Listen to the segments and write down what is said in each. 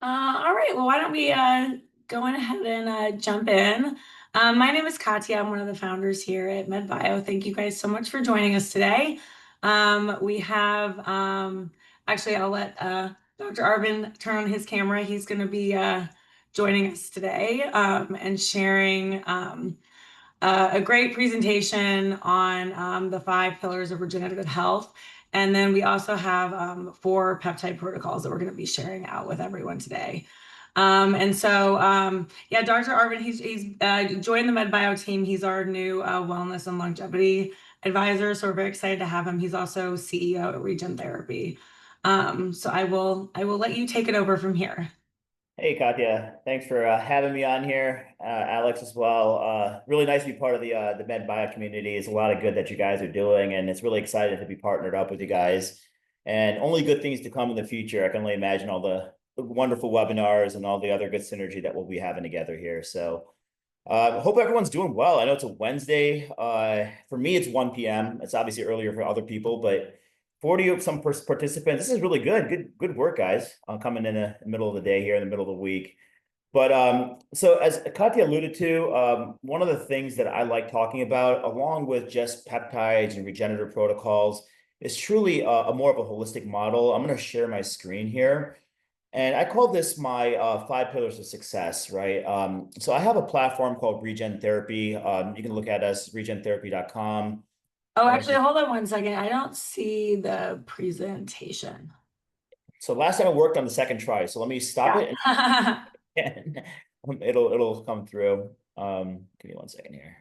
All right, well, why don't we go ahead and jump in? My name is Katya. I'm one of the founders here at MedBio. Thank you guys so much for joining us today. We have, actually, I'll let Dr. Arvin turn on his camera. He's going to be joining us today and sharing a great presentation on the 5 pillars of regenerative health. And then we also have 4 peptide protocols that we're going to be sharing out with everyone today. Yeah, Dr. Arvin, he's joined the MedBio team. He's our new wellness and longevity advisor. So we're very excited to have him. He's also CEO at RegenTherapy. So I will let you take it over from here. Hey, Katya. Thanks for having me on here. Alex as well. Really nice to be part of the Med Bio community. It's a lot of good that you guys are doing, and it's really excited to be partnered up with you guys. And only good things to come in the future. I can only imagine all the wonderful webinars and all the other good synergy that we'll be having together here. So hope everyone's doing well. I know it's a Wednesday. For me, it's 1 p.m. It's obviously earlier for other people, but 40 of some participants. This is really good. Good work, guys. Coming in the middle of the day here, in the middle of the week. But so as Katya alluded to, one of the things that I like talking about, along with just peptides and regenerative protocols, is truly a more of a holistic model. I'm going to share my screen here. And I call this my 5 pillars of success, right? So I have a platform called RegenTherapy. You can look at us, RegenTherapy.com. Oh, actually, hold on one second. I don't see the presentation. So last time I worked on the second try. So let me stop it Yeah. and it'll come through. Give me 1 second here.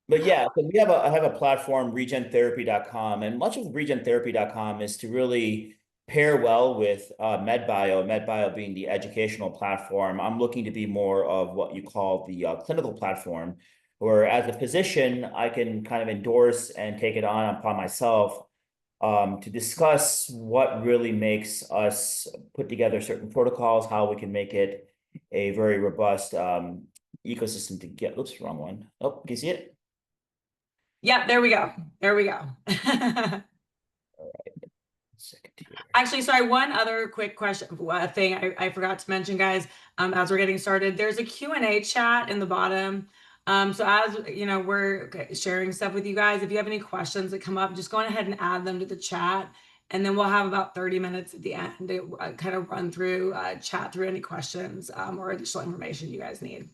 But yeah, so I have a platform, RegenTherapy.com, and much of RegenTherapy.com is to really pair well with MedBio. MedBio being the educational platform. I'm looking to be more of what you call the clinical platform, where as a physician, I can kind of endorse and take it on upon myself to discuss what really makes us put together certain protocols, how we can make it a very robust ecosystem to get. Oops, wrong one. Oh, can you see it? Yeah, there we go. There we go. Second here. Actually, sorry, one other quick question thing I forgot to mention, guys, as we're getting started. There's a Q&A chat in the bottom. So as you know, we're sharing stuff with you guys. If you have any questions that come up, just go ahead and add them to the chat. And then we'll have about 30 minutes at the end to kind of run through, chat through any questions or additional information you guys need.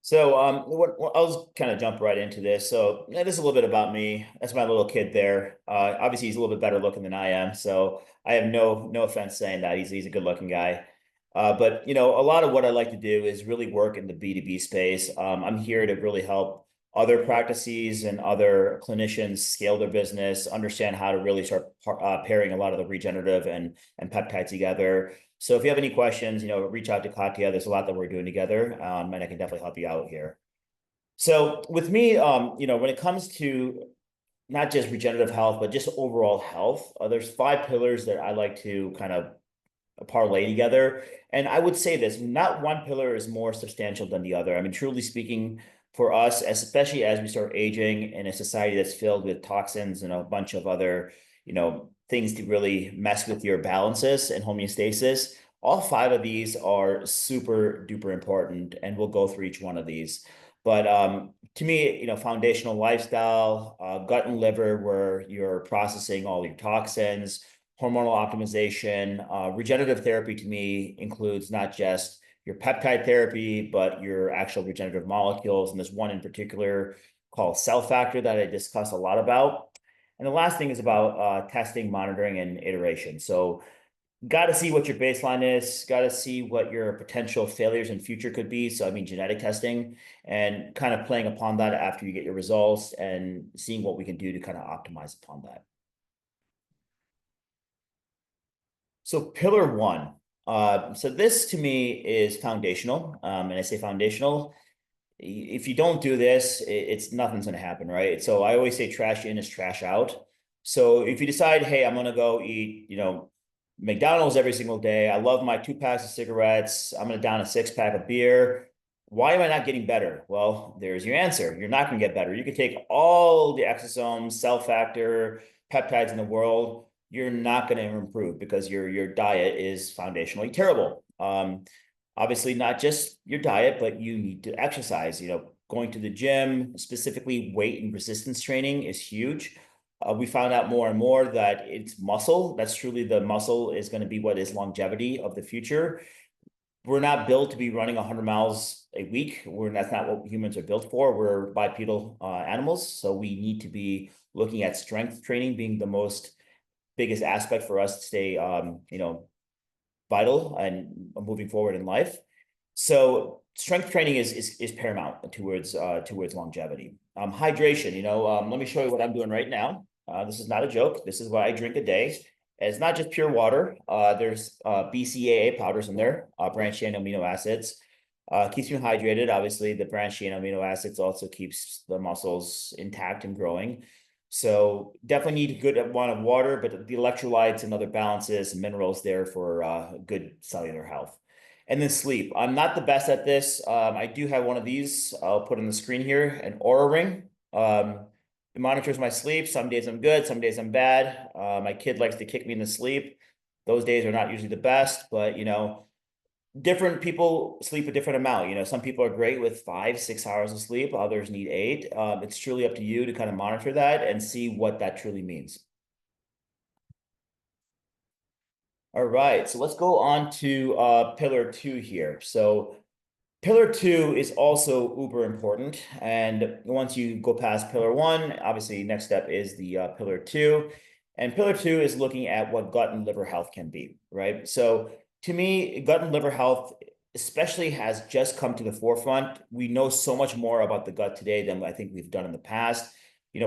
So I'll kind of jump right into this. So yeah, this is a little bit about me. That's my little kid there. Obviously, he's a little bit better looking than I am. So I have no offense saying that. He's a good looking guy. But you know, a lot of what I like to do is really work in the B2B space. I'm here to really help other practices and other clinicians scale their business, understand how to really start pairing a lot of the regenerative and peptide together. So if you have any questions, you know, reach out to Katya. There's a lot that we're doing together, and I can definitely help you out here. So with me, you know, when it comes to not just regenerative health, but just overall health, there's 5 pillars that I like to kind of parlay together. And I would say this, not one pillar is more substantial than the other. I mean, truly speaking, for us, especially as we start aging in a society that's filled with toxins and a bunch of other, you know, things to really mess with your balances and homeostasis, all 5 of these are super duper important, and we'll go through each one of these. But to me, you know, foundational lifestyle, gut and liver, where you're processing all your toxins, hormonal optimization. Regenerative therapy to me includes not just your peptide therapy, but your actual regenerative molecules. And there's one in particular called cell factor that I discuss a lot about. And the last thing is about testing, monitoring, and iteration. So got to see what your baseline is, got to see what your potential failures in future could be. So I mean, genetic testing, and kind of playing upon that after you get your results and seeing what we can do to kind of optimize upon that. So pillar one. So this to me is foundational. And I say foundational. If you don't do this, it's nothing's going to happen, right? So I always say trash in is trash out. So if you decide, hey, I'm going to go eat, you know, McDonald's every single day. I love my 2 packs of cigarettes. I'm going to down a 6-pack of beer. why am I not getting better? Well, there's your answer. You're not going to get better. You could take all the exosomes, cell factor, peptides in the world. You're not going to improve because your diet is foundationally terrible. Obviously, not just your diet, but you need to exercise. Going to the gym, specifically weight and resistance training, is huge. We found out more and more that it's muscle. That's truly the muscle is going to be what is longevity of the future. We're not built to be running 100 miles a week. That's not what humans are built for. We're bipedal animals. So we need to be looking at strength training being the biggest aspect for us to stay, vital and moving forward in life. So strength training is paramount towards longevity. Hydration, let me show you what I'm doing right now. This is not a joke. This is what I drink a day. And it's not just pure water. There's BCAA powders in there, branched chain amino acids. Keeps you hydrated. Obviously, the branched chain amino acids also keeps the muscles intact and growing. So definitely need a good amount of water, but the electrolytes and other balances and minerals there for good cellular health. And then sleep. I'm not the best at this. I do have one of these. I'll put on the screen here, an Aura Ring. It monitors my sleep. Some days I'm good, some days I'm bad. My kid likes to kick me in the sleep. Those days are not usually the best, but different people sleep a different amount. Some people are great with 5-6 hours of sleep, others need 8. It's truly up to you to kind of monitor that and see what that truly means. All right, so let's go on to pillar 2 here. So pillar 2 is also uber important. And once you go past pillar 1, obviously next step is the pillar 2. And pillar 2 is looking at what gut and liver health can be, right? So to me, gut and liver health especially has just come to the forefront. We know so much more about the gut today than I think we've done in the past.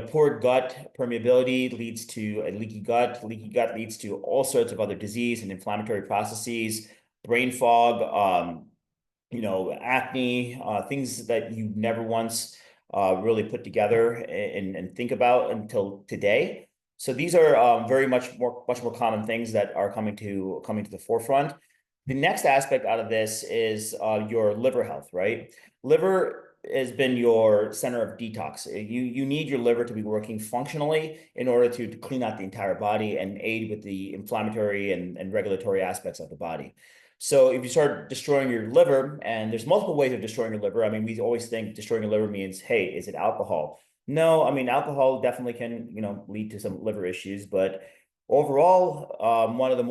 Poor gut permeability leads to a leaky gut. Leaky gut leads to all sorts of other disease and inflammatory processes, brain fog, acne, things that you never once really put together and think about until today. So these are much more common things that are coming to the forefront. The next aspect out of this is your liver health, right? Liver has been your center of detox. You need your liver to be working functionally in order to clean out the entire body and aid with the inflammatory and regulatory aspects of the body. So if you start destroying your liver, and there's multiple ways of destroying your liver. I mean, we always think destroying your liver means, hey, is it alcohol? No, I mean, alcohol definitely can, lead to some liver issues, but overall, one of the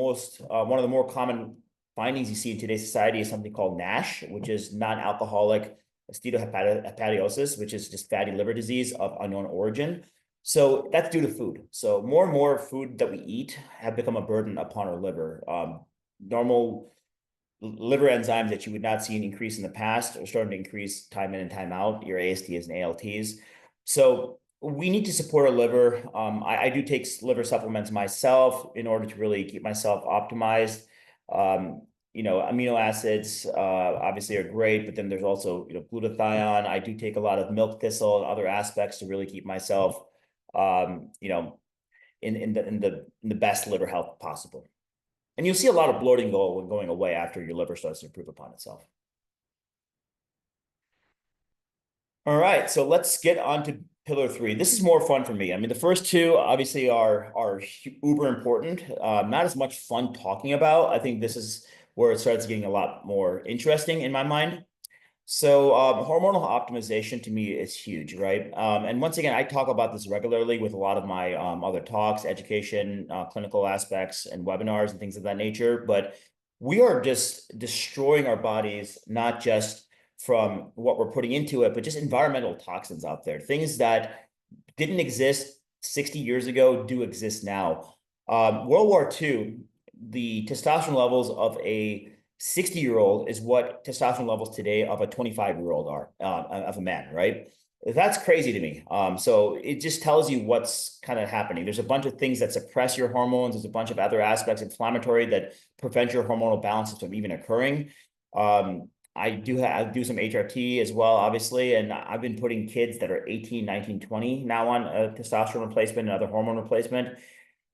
more common findings you see in today's society is something called NASH, which is non-alcoholic steatohepatidosis, which is just fatty liver disease of unknown origin. So that's due to food. So more and more food that we eat have become a burden upon our liver. Normal liver enzymes that you would not see an increase in the past are starting to increase time in and time out, your ASTs and ALTs. So we need to support our liver. I do take liver supplements myself in order to really keep myself optimized. Amino acids obviously are great, but then there's also glutathione. I do take a lot of milk thistle and other aspects to really keep myself in the best liver health possible. And you'll see a lot of bloating going away after your liver starts to improve upon itself. All right, so let's get on to pillar 3. This is more fun for me. I mean, the first 2 obviously are uber important. Not as much fun talking about. I think this is where it starts getting a lot more interesting in my mind. So hormonal optimization to me is huge, right? And once again, I talk about this regularly with a lot of my other talks, education, clinical aspects, and webinars and things of that nature. But we are just destroying our bodies, not just from what we're putting into it, but just environmental toxins out there. Things that didn't exist 60 years ago do exist now. World War II, the testosterone levels of a 60-year-old is what testosterone levels today of a 25-year-old are of a man, right? That's crazy to me. So it just tells you what's kind of happening. There's a bunch of things that suppress your hormones. There's a bunch of other aspects inflammatory that prevent your hormonal balances from even occurring. I do some HRT as well, obviously, and I've been putting kids that are 18, 19, 20 now on a testosterone replacement and other hormone replacement.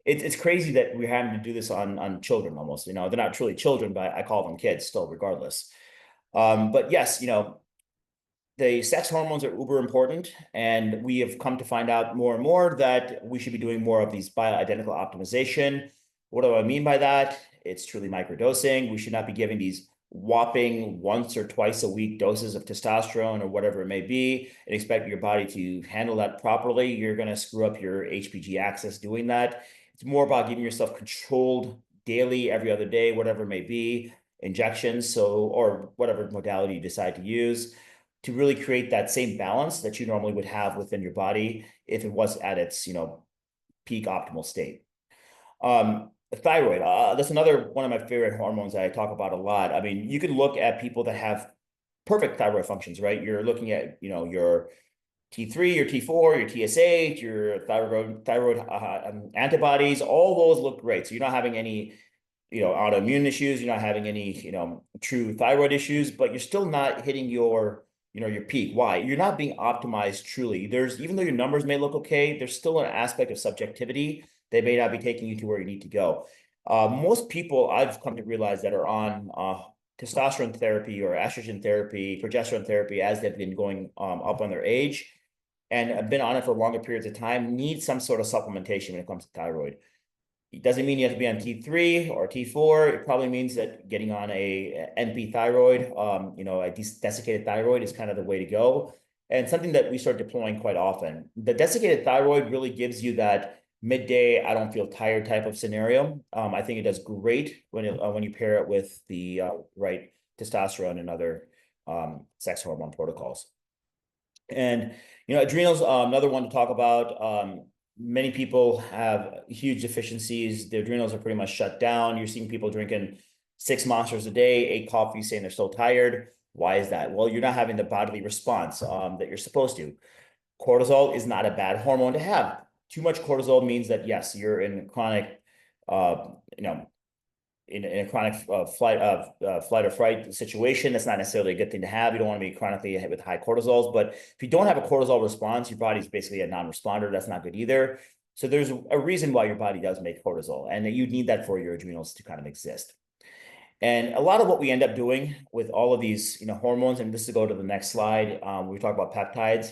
It's crazy that we're having to do this on children almost. They're not truly children, but I call them kids still, regardless. But yes, the sex hormones are uber important, and we have come to find out more and more that we should be doing more of these bioidentical optimization. What do I mean by that? It's truly microdosing. We should not be giving these whopping once or twice a week doses of testosterone or whatever it may be and expect your body to handle that properly. You're going to screw up your HPG axis doing that. It's more about giving yourself controlled daily, every other day, whatever it may be, injections, so, or whatever modality you decide to use, to really create that same balance that you normally would have within your body if it was at its, peak optimal state. Thyroid, that's another one of my favorite hormones that I talk about a lot. I mean, you can look at people that have perfect thyroid functions, right? You're looking at, your T3, your T4, your TSH, your thyroid antibodies, all those look great. So you're not having any, autoimmune issues, you're not having any, true thyroid issues, but you're still not hitting your, your peak. Why? You're not being optimized truly. Even though your numbers may look okay, there's still an aspect of subjectivity. They may not be taking you to where you need to go. Most people I've come to realize that are on testosterone therapy or estrogen therapy, progesterone therapy, as they've been going up on their age and have been on it for longer periods of time, need some sort of supplementation when it comes to thyroid. It doesn't mean you have to be on T3 or T4. It probably means that getting on a NP thyroid, a desiccated thyroid is kind of the way to go. And something that we start deploying quite often. The desiccated thyroid really gives you that midday, I don't feel tired type of scenario. I think it does great when you pair it with the right testosterone and other sex hormone protocols. And adrenals, another one to talk about. Many people have huge deficiencies. Their adrenals are pretty much shut down. You're seeing people drinking 6 monsters a day, 8 coffees, saying they're so tired. Why is that? Well, you're not having the bodily response that you're supposed to. Cortisol is not a bad hormone to have. Too much cortisol means that, yes, you're in chronic, in a chronic flight or fright situation. That's not necessarily a good thing to have. You don't want to be chronically with high cortisols, but if you don't have a cortisol response, your body's basically a non-responder. That's not good either. So there's a reason why your body does make cortisol, and you need that for your adrenals to kind of exist. And a lot of what we end up doing with all of these, hormones, and this to go to the next slide, we talk about peptides,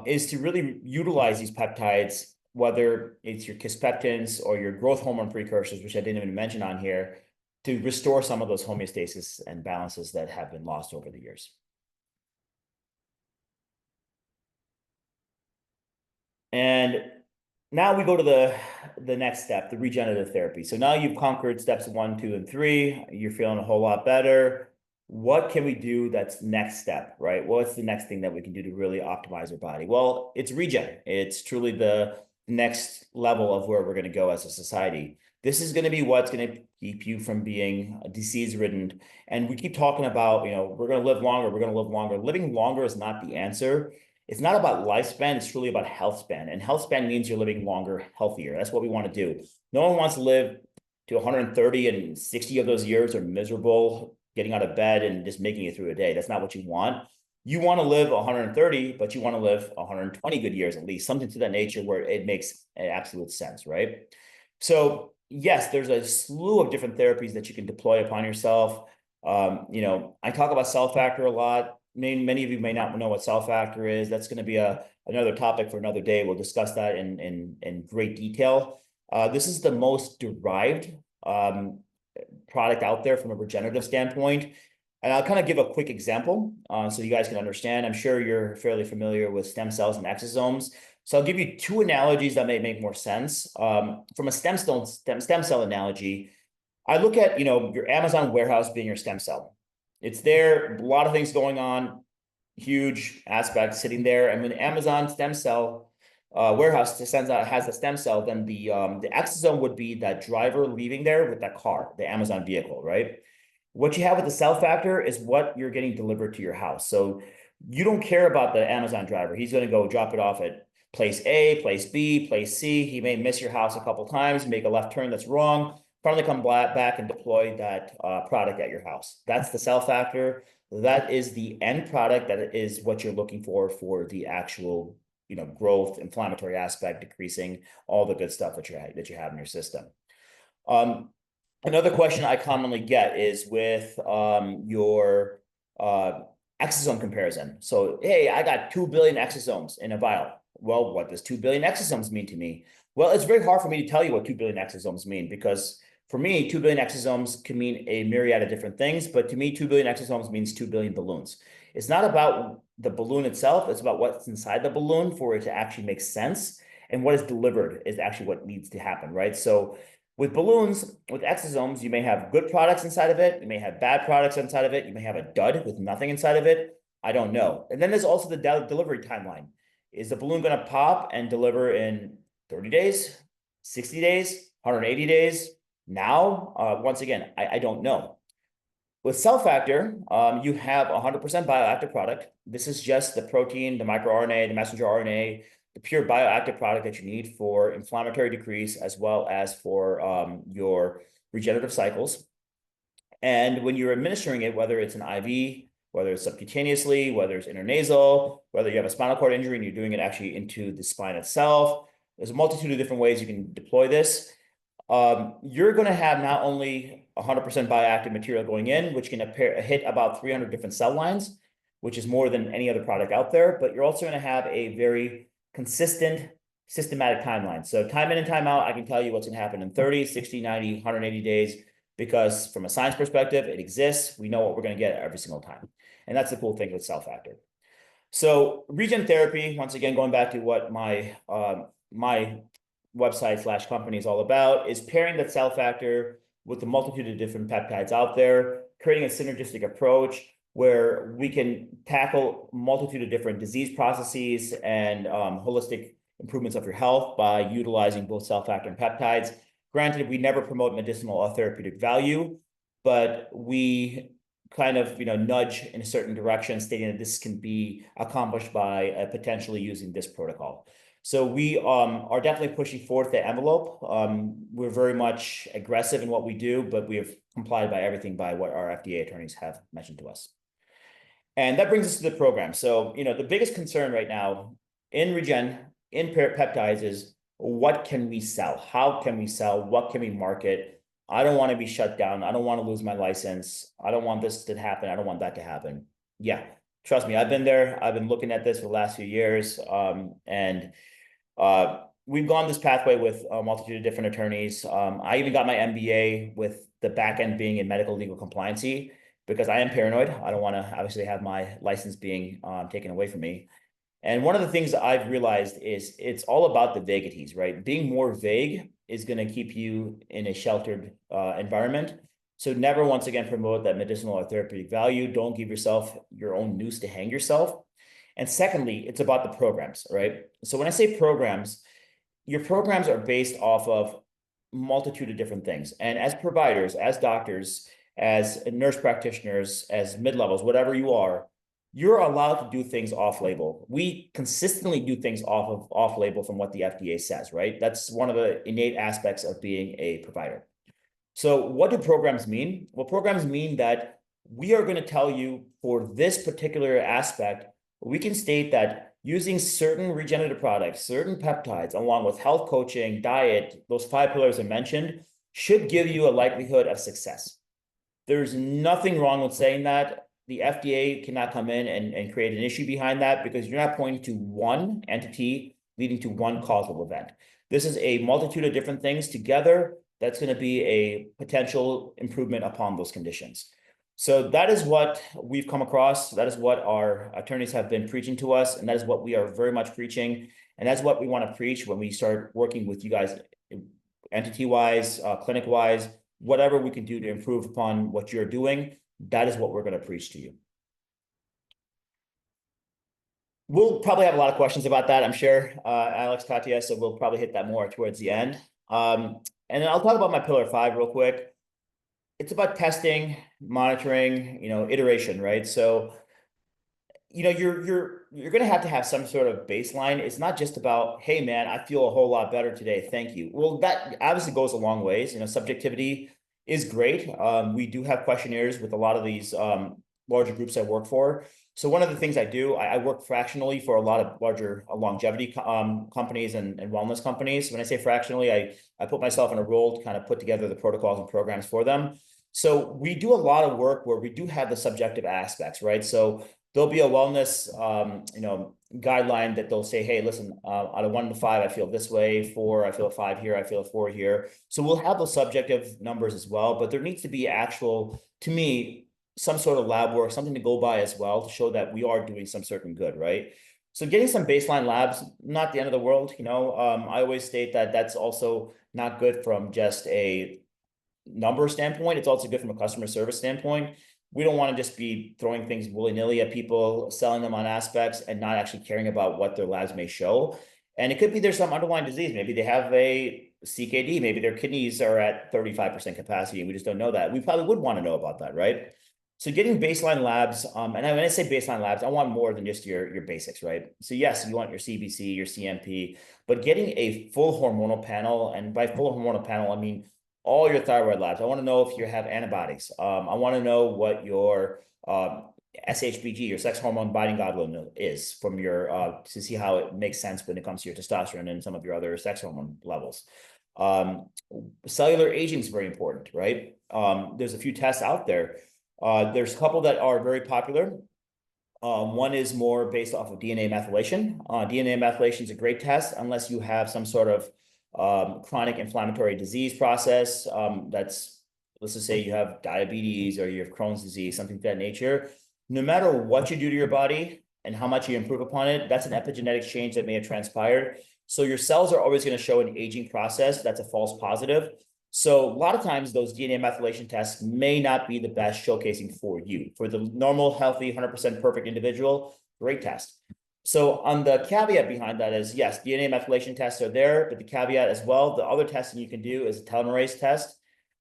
is to really utilize these peptides, whether it's your kispeptins or your growth hormone precursors, which I didn't even mention on here, to restore some of those homeostasis and balances that have been lost over the years. And now we go to the next step, the regenerative therapy. So now you've conquered steps 1, 2, and 3. You're feeling a whole lot better. What can we do that's next step, right? What's the next thing that we can do to really optimize our body? Well, it's regen. It's truly the next level of where we're going to go as a society. This is going to be what's going to keep you from being disease-ridden. And we keep talking about, we're going to live longer. We're going to live longer. Living longer is not the answer. It's not about lifespan. It's truly about health span. And health span means you're living longer, healthier. That's what we want to do. No one wants to live to 130 and 60 of those years are miserable, getting out of bed and just making it through a day. That's not what you want. You want to live 130, but you want to live 120 good years at least, something to that nature where it makes absolute sense, right? So yes, there's a slew of different therapies that you can deploy upon yourself. I talk about cell factor a lot. Many of you may not know what cell factor is. That's going to be another topic for another day. We'll discuss that in great detail. This is the most derived product out there from a regenerative standpoint. And I'll kind of give a quick example so you guys can understand. I'm sure you're fairly familiar with stem cells and exosomes. So I'll give you 2 analogies that may make more sense. From a stem cell analogy, I look at your Amazon warehouse being your stem cell. It's there, a lot of things going on, huge aspect sitting there. And when the Amazon stem cell warehouse has a stem cell, then the exosome would be that driver leaving there with that car, the Amazon vehicle, right? What you have with the cell factor is what you're getting delivered to your house. So you don't care about the Amazon driver. He's going to go drop it off at place A, place B, place C. He may miss your house a couple of times, make a left turn that's wrong, finally come back and deploy that product at your house. That's the cell factor. That is the end product. That is what you're looking for the actual, growth, inflammatory aspect, decreasing all the good stuff that you have in your system. Another question I commonly get is with your exosome comparison. So, hey, I got 2 billion exosomes in a vial. Well, what does 2 billion exosomes mean to me? Well, it's very hard for me to tell you what 2 billion exosomes mean, because for me, 2 billion exosomes can mean a myriad of different things. But to me, 2 billion exosomes means 2 billion balloons. It's not about the balloon itself. It's about what's inside the balloon for it to actually make sense. And what is delivered is actually what needs to happen, right? So with balloons, with exosomes, you may have good products inside of it. You may have bad products inside of it. You may have a dud with nothing inside of it. I don't know. And then there's also the delivery timeline. Is the balloon going to pop and deliver in 30 days, 60 days, 180 days? Now, once again, I don't know. With cell factor, you have 100% bioactive product. This is just the protein, the microRNA, the messenger RNA, the pure bioactive product that you need for inflammatory decrease, as well as for your regenerative cycles. And when you're administering it, whether it's an IV, whether it's subcutaneously, whether it's intranasal, whether you have a spinal cord injury and you're doing it actually into the spine itself, there's a multitude of different ways you can deploy this. You're going to have not only 100% bioactive material going in, which can hit about 300 different cell lines, which is more than any other product out there, but you're also going to have a very consistent, systematic timeline. So time in and time out, I can tell you what's going to happen in 30, 60, 90, 180 days, because from a science perspective, it exists. We know what we're going to get every single time. And that's the cool thing with cell factor. So RegenTherapy, once again, going back to what my website / company is all about, is pairing that cell factor with a multitude of different peptides out there, creating a synergistic approach where we can tackle a multitude of different disease processes and holistic improvements of your health by utilizing both cell factor and peptides. Granted, we never promote medicinal or therapeutic value, but we kind of nudge in a certain direction, stating that this can be accomplished by potentially using this protocol. So we are definitely pushing forth the envelope. We're very much aggressive in what we do, but we have complied by everything by what our FDA attorneys have mentioned to us. And that brings us to the program. So, the biggest concern right now in peptides is, what can we sell? How can we sell? What can we market? I don't want to be shut down. I don't want to lose my license. I don't want this to happen. I don't want that to happen. Yeah, trust me, I've been there. I've been looking at this for the last few years. We've gone this pathway with a multitude of different attorneys. I even got my MBA with the back end being in medical legal compliancy, because I am paranoid. I don't want to obviously have my license being taken away from me. And one of the things that I've realized is it's all about the vaguities, right? Being more vague is going to keep you in a sheltered environment. So never, once again, promote that medicinal or therapeutic value. Don't give yourself your own noose to hang yourself. And secondly, it's about the programs, right? So when I say programs, your programs are based off of a multitude of different things. And as providers, as doctors, as nurse practitioners, as mid-levels, whatever you are, you're allowed to do things off-label. We consistently do things off-label from what the FDA says, right? That's one of the innate aspects of being a provider. So what do programs mean? Well, programs mean that we are going to tell you for this particular aspect, we can state that using certain regenerative products, certain peptides, along with health coaching, diet, those 5 pillars I mentioned, should give you a likelihood of success. There's nothing wrong with saying that. The FDA cannot come in and create an issue behind that, because you're not pointing to one entity leading to one causal event. This is a multitude of different things together that's going to be a potential improvement upon those conditions. So that is what we've come across. That is what our attorneys have been preaching to us. And that is what we are very much preaching. And that's what we want to preach when we start working with you guys, entity-wise, clinic-wise, whatever we can do to improve upon what you're doing. That is what we're going to preach to you. We'll probably have a lot of questions about that, I'm sure, Alex, Katya, so we'll probably hit that more towards the end. And then I'll talk about my pillar 5 real quick. It's about testing, monitoring, iteration, right? So, you're going to have some sort of baseline. It's not just about, hey, man, I feel a whole lot better today. Thank you. Well, that obviously goes a long ways. Subjectivity is great. We do have questionnaires with a lot of these larger groups I work for. So one of the things I do, I work fractionally for a lot of larger longevity companies and wellness companies. When I say fractionally, I put myself in a role to kind of put together the protocols and programs for them. So we do a lot of work where we do have the subjective aspects, right? So there'll be a wellness, guideline that they'll say, hey, listen, out of 1 to 5, I feel this way. 4, I feel a 5 here. I feel a 4 here. So we'll have those subjective numbers as well, but there needs to be actual, to me, some sort of lab work, something to go by as well to show that we are doing some certain good, right? So getting some baseline labs, not the end of the world. I always state that that's also not good from just a number standpoint. It's also good from a customer service standpoint. We don't want to just be throwing things willy-nilly at people, selling them on aspects and not actually caring about what their labs may show. And it could be there's some underlying disease. Maybe they have a CKD. Maybe their kidneys are at 35% capacity and we just don't know that. We probably would want to know about that, right? So getting baseline labs, and when I say baseline labs, I want more than just your basics, right? So yes, you want your CBC, your CMP, but getting a full hormonal panel, and by full hormonal panel, I mean all your thyroid labs. I want to know if you have antibodies. I want to know what your SHBG, your sex hormone binding globulin, is from your to see how it makes sense when it comes to your testosterone and some of your other sex hormone levels. Cellular aging is very important, right? There's a few tests out there. There's a couple that are very popular. One is more based off of DNA methylation. DNA methylation is a great test unless you have some sort of chronic inflammatory disease process. Let's just say you have diabetes or you have Crohn's disease, something of that nature. No matter what you do to your body and how much you improve upon it, that's an epigenetic change that may have transpired. So your cells are always going to show an aging process. That's a false positive. So a lot of times those DNA methylation tests may not be the best showcasing for you. For the normal, healthy, 100% perfect individual, great test. So on the caveat behind that is, yes, DNA methylation tests are there, but the caveat as well, the other testing you can do is a telomere test,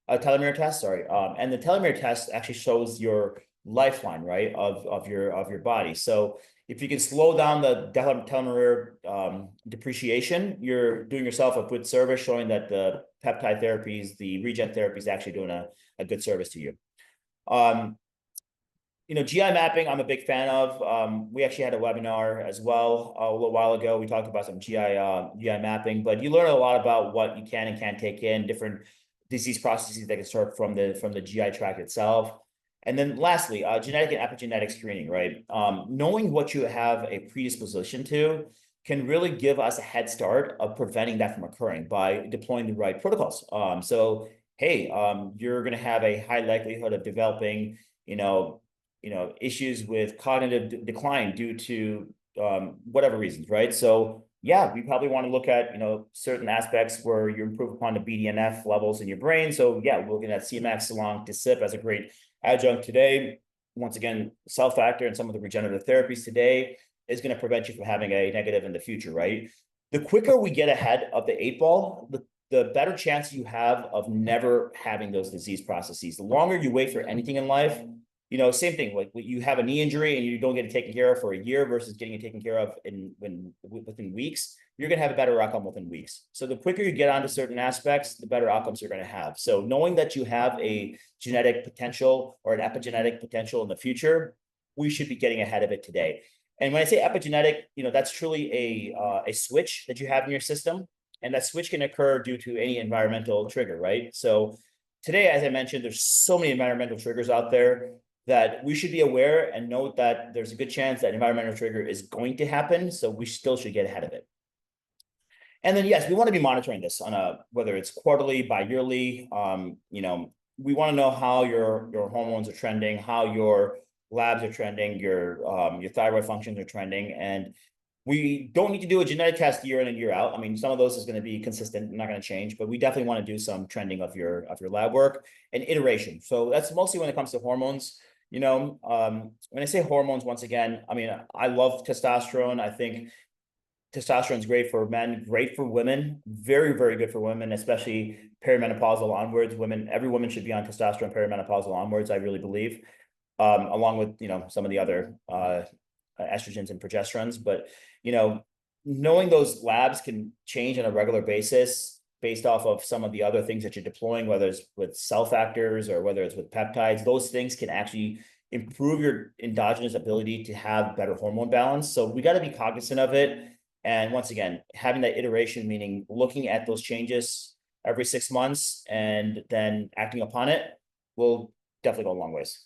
and the telomere test actually shows your lifeline, right, of your body. So if you can slow down the telomere depreciation, you're doing yourself a good service, showing that the peptide therapies, the RegenTherapy is actually doing a good service to you. GI mapping, I'm a big fan of. We actually had a webinar as well a little while ago. We talked about some GI mapping, but you learn a lot about what you can and can't take in, different disease processes that can start from the GI tract itself. And then lastly, genetic and epigenetic screening, right? Knowing what you have a predisposition to can really give us a head start of preventing that from occurring by deploying the right protocols. So, hey, you're going to have a high likelihood of developing, issues with cognitive decline due to whatever reasons, right? So yeah, we probably want to look at, certain aspects where you improve upon the BDNF levels in your brain. So yeah, we're looking at CMAX along to CYP as a great adjunct today. Once again, cell factor and some of the regenerative therapies today is going to prevent you from having a negative in the future, right? The quicker we get ahead of the 8-ball, the better chance you have of never having those disease processes. The longer you wait for anything in life, same thing, like you have a knee injury and you don't get it taken care of for a year versus getting it taken care of within weeks, you're going to have a better outcome within weeks. So the quicker you get onto certain aspects, the better outcomes you're going to have. So knowing that you have a genetic potential or an epigenetic potential in the future, we should be getting ahead of it today. And when I say epigenetic, that's truly a switch that you have in your system. And that switch can occur due to any environmental trigger, right? So today, as I mentioned, there's so many environmental triggers out there that we should be aware and note that there's a good chance that environmental trigger is going to happen. So we still should get ahead of it. And then, yes, we want to be monitoring this on whether it's quarterly, bi-yearly. We want to know how your hormones are trending, how your labs are trending, your thyroid functions are trending. And we don't need to do a genetic test year in and year out. I mean, some of those is going to be consistent, not going to change, but we definitely want to do some trending of your lab work and iteration. So that's mostly when it comes to hormones. When I say hormones, once again, I mean, I love testosterone. I think testosterone is great for men, great for women, very, very good for women, especially perimenopausal onwards. Every woman should be on testosterone perimenopausal onwards, I really believe, along with, some of the other estrogens and progesterones. But, knowing those labs can change on a regular basis based off of some of the other things that you're deploying, whether it's with cell factors or whether it's with peptides, those things can actually improve your endogenous ability to have better hormone balance. So we got to be cognizant of it. And once again, having that iteration, meaning looking at those changes every 6 months and then acting upon it, will definitely go a long ways.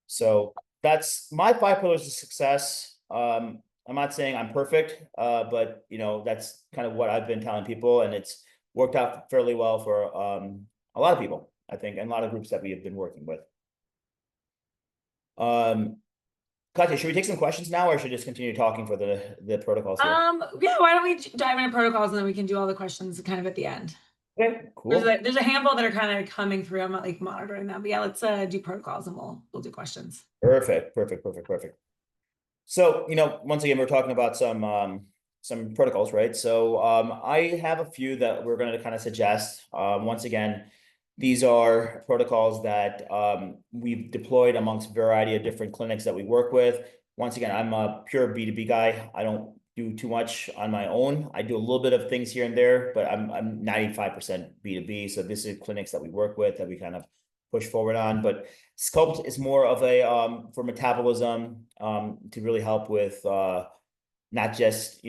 So that's my 5 pillars of success. I'm not saying I'm perfect, but that's kind of what I've been telling people, and it's worked out fairly well for a lot of people, I think, and a lot of groups that we have been working with. Katya, should we take some questions now, or should we just continue talking for the protocols here? Yeah, why don't we dive into protocols and then we can do all the questions kind of at the end. Okay, cool. There's a handful that are kind of coming through. I'm not like monitoring them, but yeah, let's do protocols and we'll do questions. Perfect. So, once again, we're talking about some protocols, right? So, I have a few that we're going to kind of suggest. Once again, these are protocols that we've deployed amongst a variety of different clinics that we work with. Once again, I'm a pure B2B guy. I don't do too much on my own. I do a little bit of things here and there, but I'm 95% B2B. So this is clinics that we work with that we kind of push forward on. But Sculpt is more of a for metabolism, to really help with not just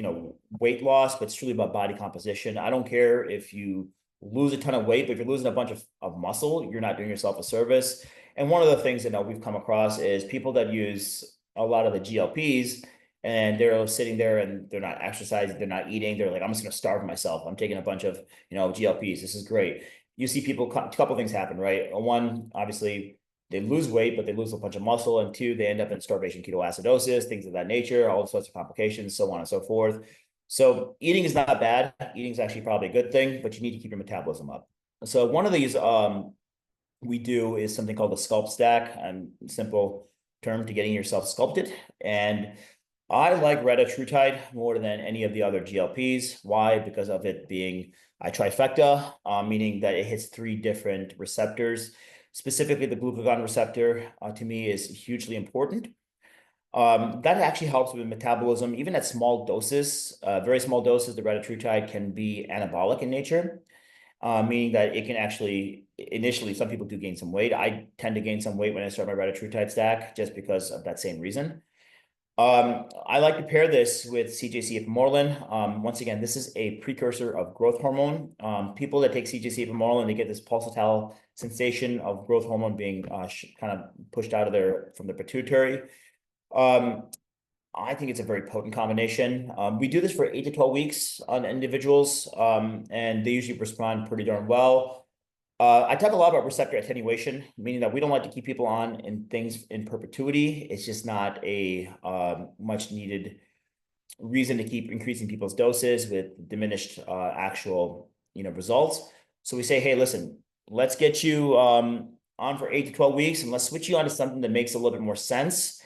weight loss, but it's truly about body composition. I don't care if you lose a ton of weight, but if you're losing a bunch of muscle, you're not doing yourself a service. And one of the things that we've come across is people that use a lot of the GLPs, and they're sitting there and they're not exercising, they're not eating. They're like, I'm just going to starve myself. I'm taking a bunch of GLPs. This is great. You see people, a couple things happen, right? One, obviously, they lose weight, but they lose a bunch of muscle. And two, they end up in starvation ketoacidosis, things of that nature, all sorts of complications, so on and so forth. So eating is not bad. Eating is actually probably a good thing, but you need to keep your metabolism up. So one of these we do is something called the sculpt stack, and simple term to getting yourself sculpted. And I like retatrutide more than any of the other GLPs. Why? Because of it being a trifecta, meaning that it hits 3 different receptors. Specifically, the glucagon receptor, to me, is hugely important. That actually helps with metabolism, even at small doses. Very small doses, the retatrutide can be anabolic in nature, meaning that it can actually, initially, some people do gain some weight. I tend to gain some weight when I start my retatrutide stack just because of that same reason. I like to pair this with CJC ipamorelin. Once again, this is a precursor of growth hormone. People that take CJC ipamorelin, they get this pulsatile sensation of growth hormone being kind of pushed out of from the pituitary. I think it's a very potent combination. We do this for 8 to 12 weeks on individuals, and they usually respond pretty darn well. I talk a lot about receptor attenuation, meaning that we don't like to keep people on things in perpetuity. It's just not a much needed reason to keep increasing people's doses with diminished actual results. So we say, hey, listen, let's get you on for 8 to 12 weeks, and let's switch you on to something that makes a little bit more sense,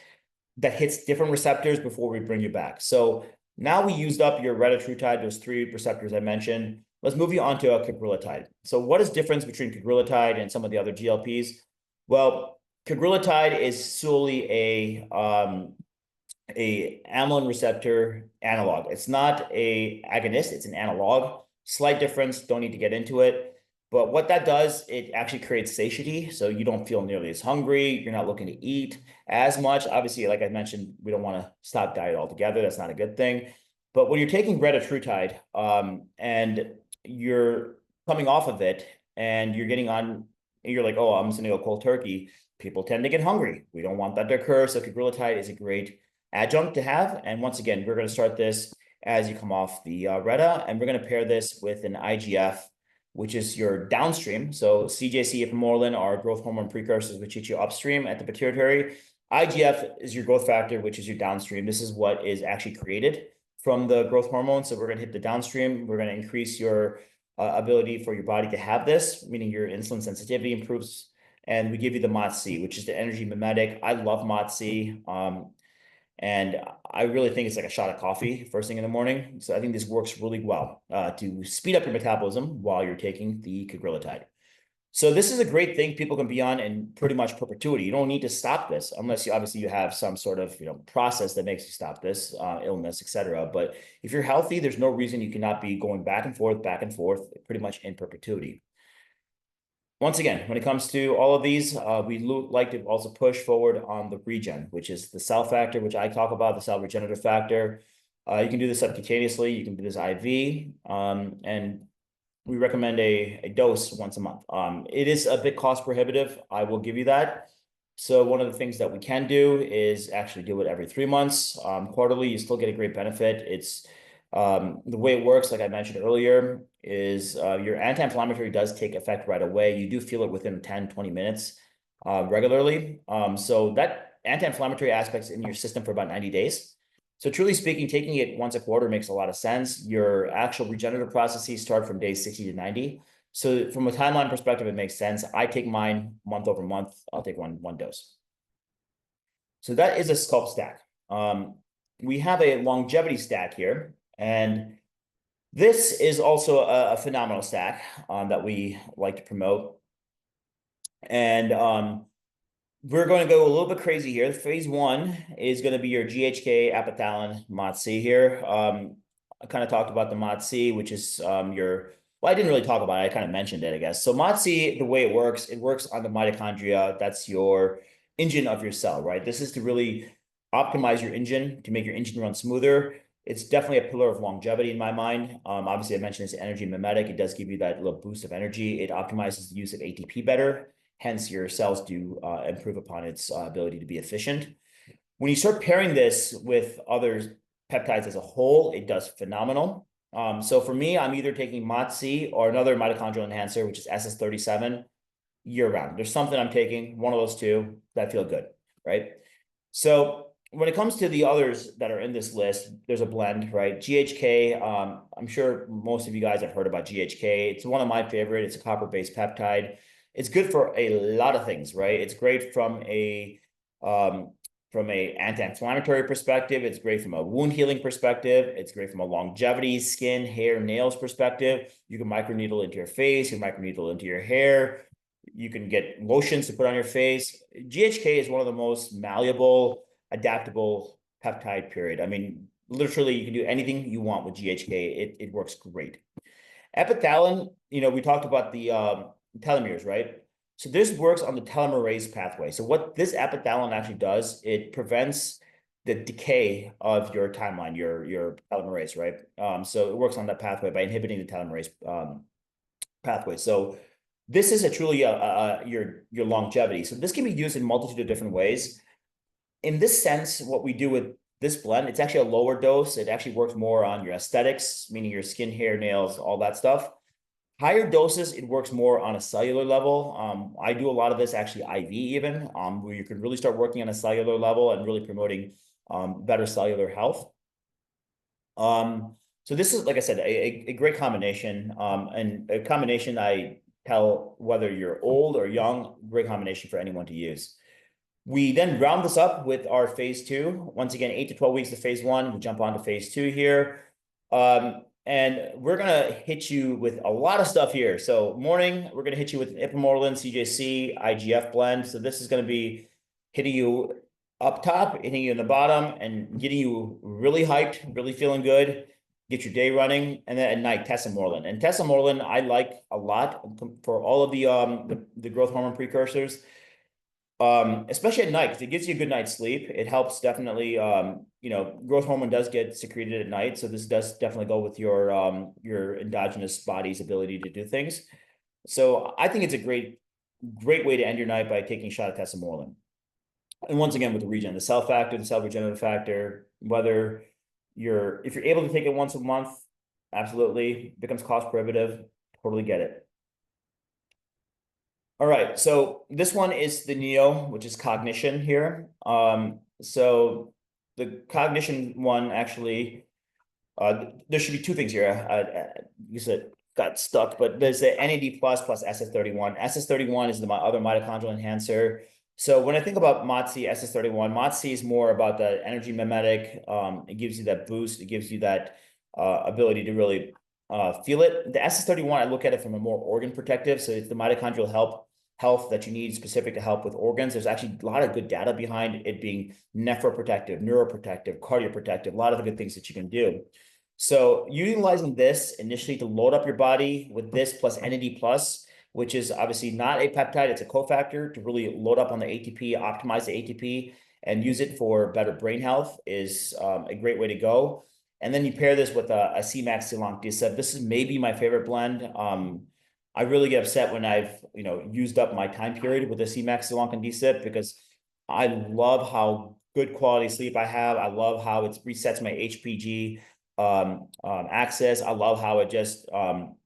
that hits different receptors before we bring you back. So now we used up your retatrutide, those 3 receptors I mentioned. Let's move you on to a cagrilintide. So what is the difference between cagrilintide and some of the other GLPs? Well, cagrilintide is solely a amylin receptor analog. It's not a agonist, it's an analog. Slight difference, don't need to get into it. But what that does, it actually creates satiety. So you don't feel nearly as hungry. You're not looking to eat as much. Obviously, like I mentioned, we don't want to stop diet altogether. That's not a good thing. But when you're taking retatrutide, and you're coming off of it and you're getting on, and you're like, oh, I'm just going to go cold turkey, people tend to get hungry. We don't want that to occur. So cagrilintide is a great adjunct to have. And once again, we're going to start this as you come off the Reta, and we're going to pair this with an IGF, which is your downstream. So CJC ipamorelin are growth hormone precursors, which hit you upstream at the pituitary. IGF is your growth factor, which is your downstream. This is what is actually created from the growth hormone. So we're going to hit the downstream. We're going to increase your ability for your body to have this, meaning your insulin sensitivity improves. And we give you the MOTS-c, which is the energy mimetic. I love MOTS-c. And I really think it's like a shot of coffee first thing in the morning. So I think this works really well to speed up your metabolism while you're taking the cagrilintide. So this is a great thing people can be on in pretty much perpetuity. You don't need to stop this unless you obviously you have some sort of process that makes you stop this, illness, etc. But if you're healthy, there's no reason you cannot be going back and forth, pretty much in perpetuity. Once again, when it comes to all of these, we like to also push forward on the regen, which is the cell factor, which I talk about, the cell regenerative factor. You can do this subcutaneously, you can do this IV, and we recommend a dose once a month. It is a bit cost prohibitive, I will give you that. So one of the things that we can do is actually do it every 3 months. Quarterly, you still get a great benefit. It's the way it works, like I mentioned earlier, is your anti-inflammatory does take effect right away. You do feel it within 10, 20 minutes regularly. So that anti-inflammatory aspect's in your system for about 90 days. So truly speaking, taking it once a quarter makes a lot of sense. Your actual regenerative processes start from days 60 to 90. So from a timeline perspective, it makes sense. I take mine month over month. I'll take one dose. So that is a sculpt stack. We have a longevity stack here, and this is also a phenomenal stack that we like to promote. And we're going to go a little bit crazy here. Phase 1 is going to be your GHK apithalin MOTS-C here. I kind of talked about the MOTS-C, which is well, I didn't really talk about it. I kind of mentioned it, I guess. So MOTS-C, the way it works on the mitochondria. That's your engine of your cell, right? This is to really optimize your engine, to make your engine run smoother. It's definitely a pillar of longevity in my mind. Obviously, I mentioned it's energy mimetic. It does give you that little boost of energy. It optimizes the use of ATP better. Hence, your cells do improve upon its ability to be efficient. When you start pairing this with other peptides as a whole, it does phenomenal. So for me, I'm either taking MOTS-C or another mitochondrial enhancer, which is SS37, year round. There's something I'm taking, one of those two, that feel good, right? So when it comes to the others that are in this list, there's a blend, right? GHK, I'm sure most of you guys have heard about GHK. It's one of my favorite. It's a copper-based peptide. It's good for a lot of things, right? It's great from a anti-inflammatory perspective. It's great from a wound healing perspective. It's great from a longevity, skin, hair, nails perspective. You can microneedle into your face, you can microneedle into your hair. You can get lotions to put on your face. GHK is one of the most malleable, adaptable peptide, period. I mean, literally, you can do anything you want with GHK. It works great. Epithalin, we talked about the telomeres, right? So this works on the telomerase pathway. So what this epithalin actually does, it prevents the decay of your timeline, your telomerase, right? So it works on that pathway by inhibiting the telomerase pathway. So this is truly your longevity. So this can be used in a multitude of different ways. In this sense, what we do with this blend, it's actually a lower dose. It actually works more on your aesthetics, meaning your skin, hair, nails, all that stuff. Higher doses, it works more on a cellular level. I do a lot of this actually IV even, where you can really start working on a cellular level and really promoting better cellular health. So this is, like I said, a great combination, and a combination I tell whether you're old or young, great combination for anyone to use. We then round this up with our phase 2. Once again, 8 to 12 weeks to phase 1. We jump on to phase 2 here. And we're going to hit you with a lot of stuff here. So morning, we're going to hit you with an ipamorelin, CJC, IGF blend. So this is going to be hitting you up top, hitting you in the bottom, and getting you really hyped, really feeling good, get your day running. And then at night, tesamorelin. And tesamorelin, I like a lot for all of the growth hormone precursors. Especially at night, because it gives you a good night's sleep. It helps definitely, growth hormone does get secreted at night. So this does definitely go with your endogenous body's ability to do things. So I think it's a great way to end your night by taking a shot of tesamorelin. And once again, with the regen, the cell factor, the cell regenerative factor, if you're able to take it once a month, absolutely becomes cost prohibitive, totally get it. All right, so this one is the NEO, which is cognition here. So the cognition one actually, there should be two things here. You said got stuck, but there's the NAD plus SS31. SS31 is the other mitochondrial enhancer. So when I think about MOTS-C, SS31, MOTS-C is more about the energy mimetic. It gives you that boost. It gives you that ability to really feel it. The SS31, I look at it from a more organ protective. So it's the mitochondrial health that you need specific to help with organs. There's actually a lot of good data behind it being nephroprotective, neuroprotective, cardioprotective, a lot of the good things that you can do. So utilizing this initially to load up your body with this plus NAD plus, which is obviously not a peptide, it's a cofactor to really load up on the ATP, optimize the ATP, and use it for better brain health is a great way to go. And then you pair this with a C-Max Silonc Dicep. This is maybe my favorite blend. I really get upset when I've used up my time period with the C-Max Silonc and Dicep because I love how good quality sleep I have. I love how it resets my HPG axis. I love how it just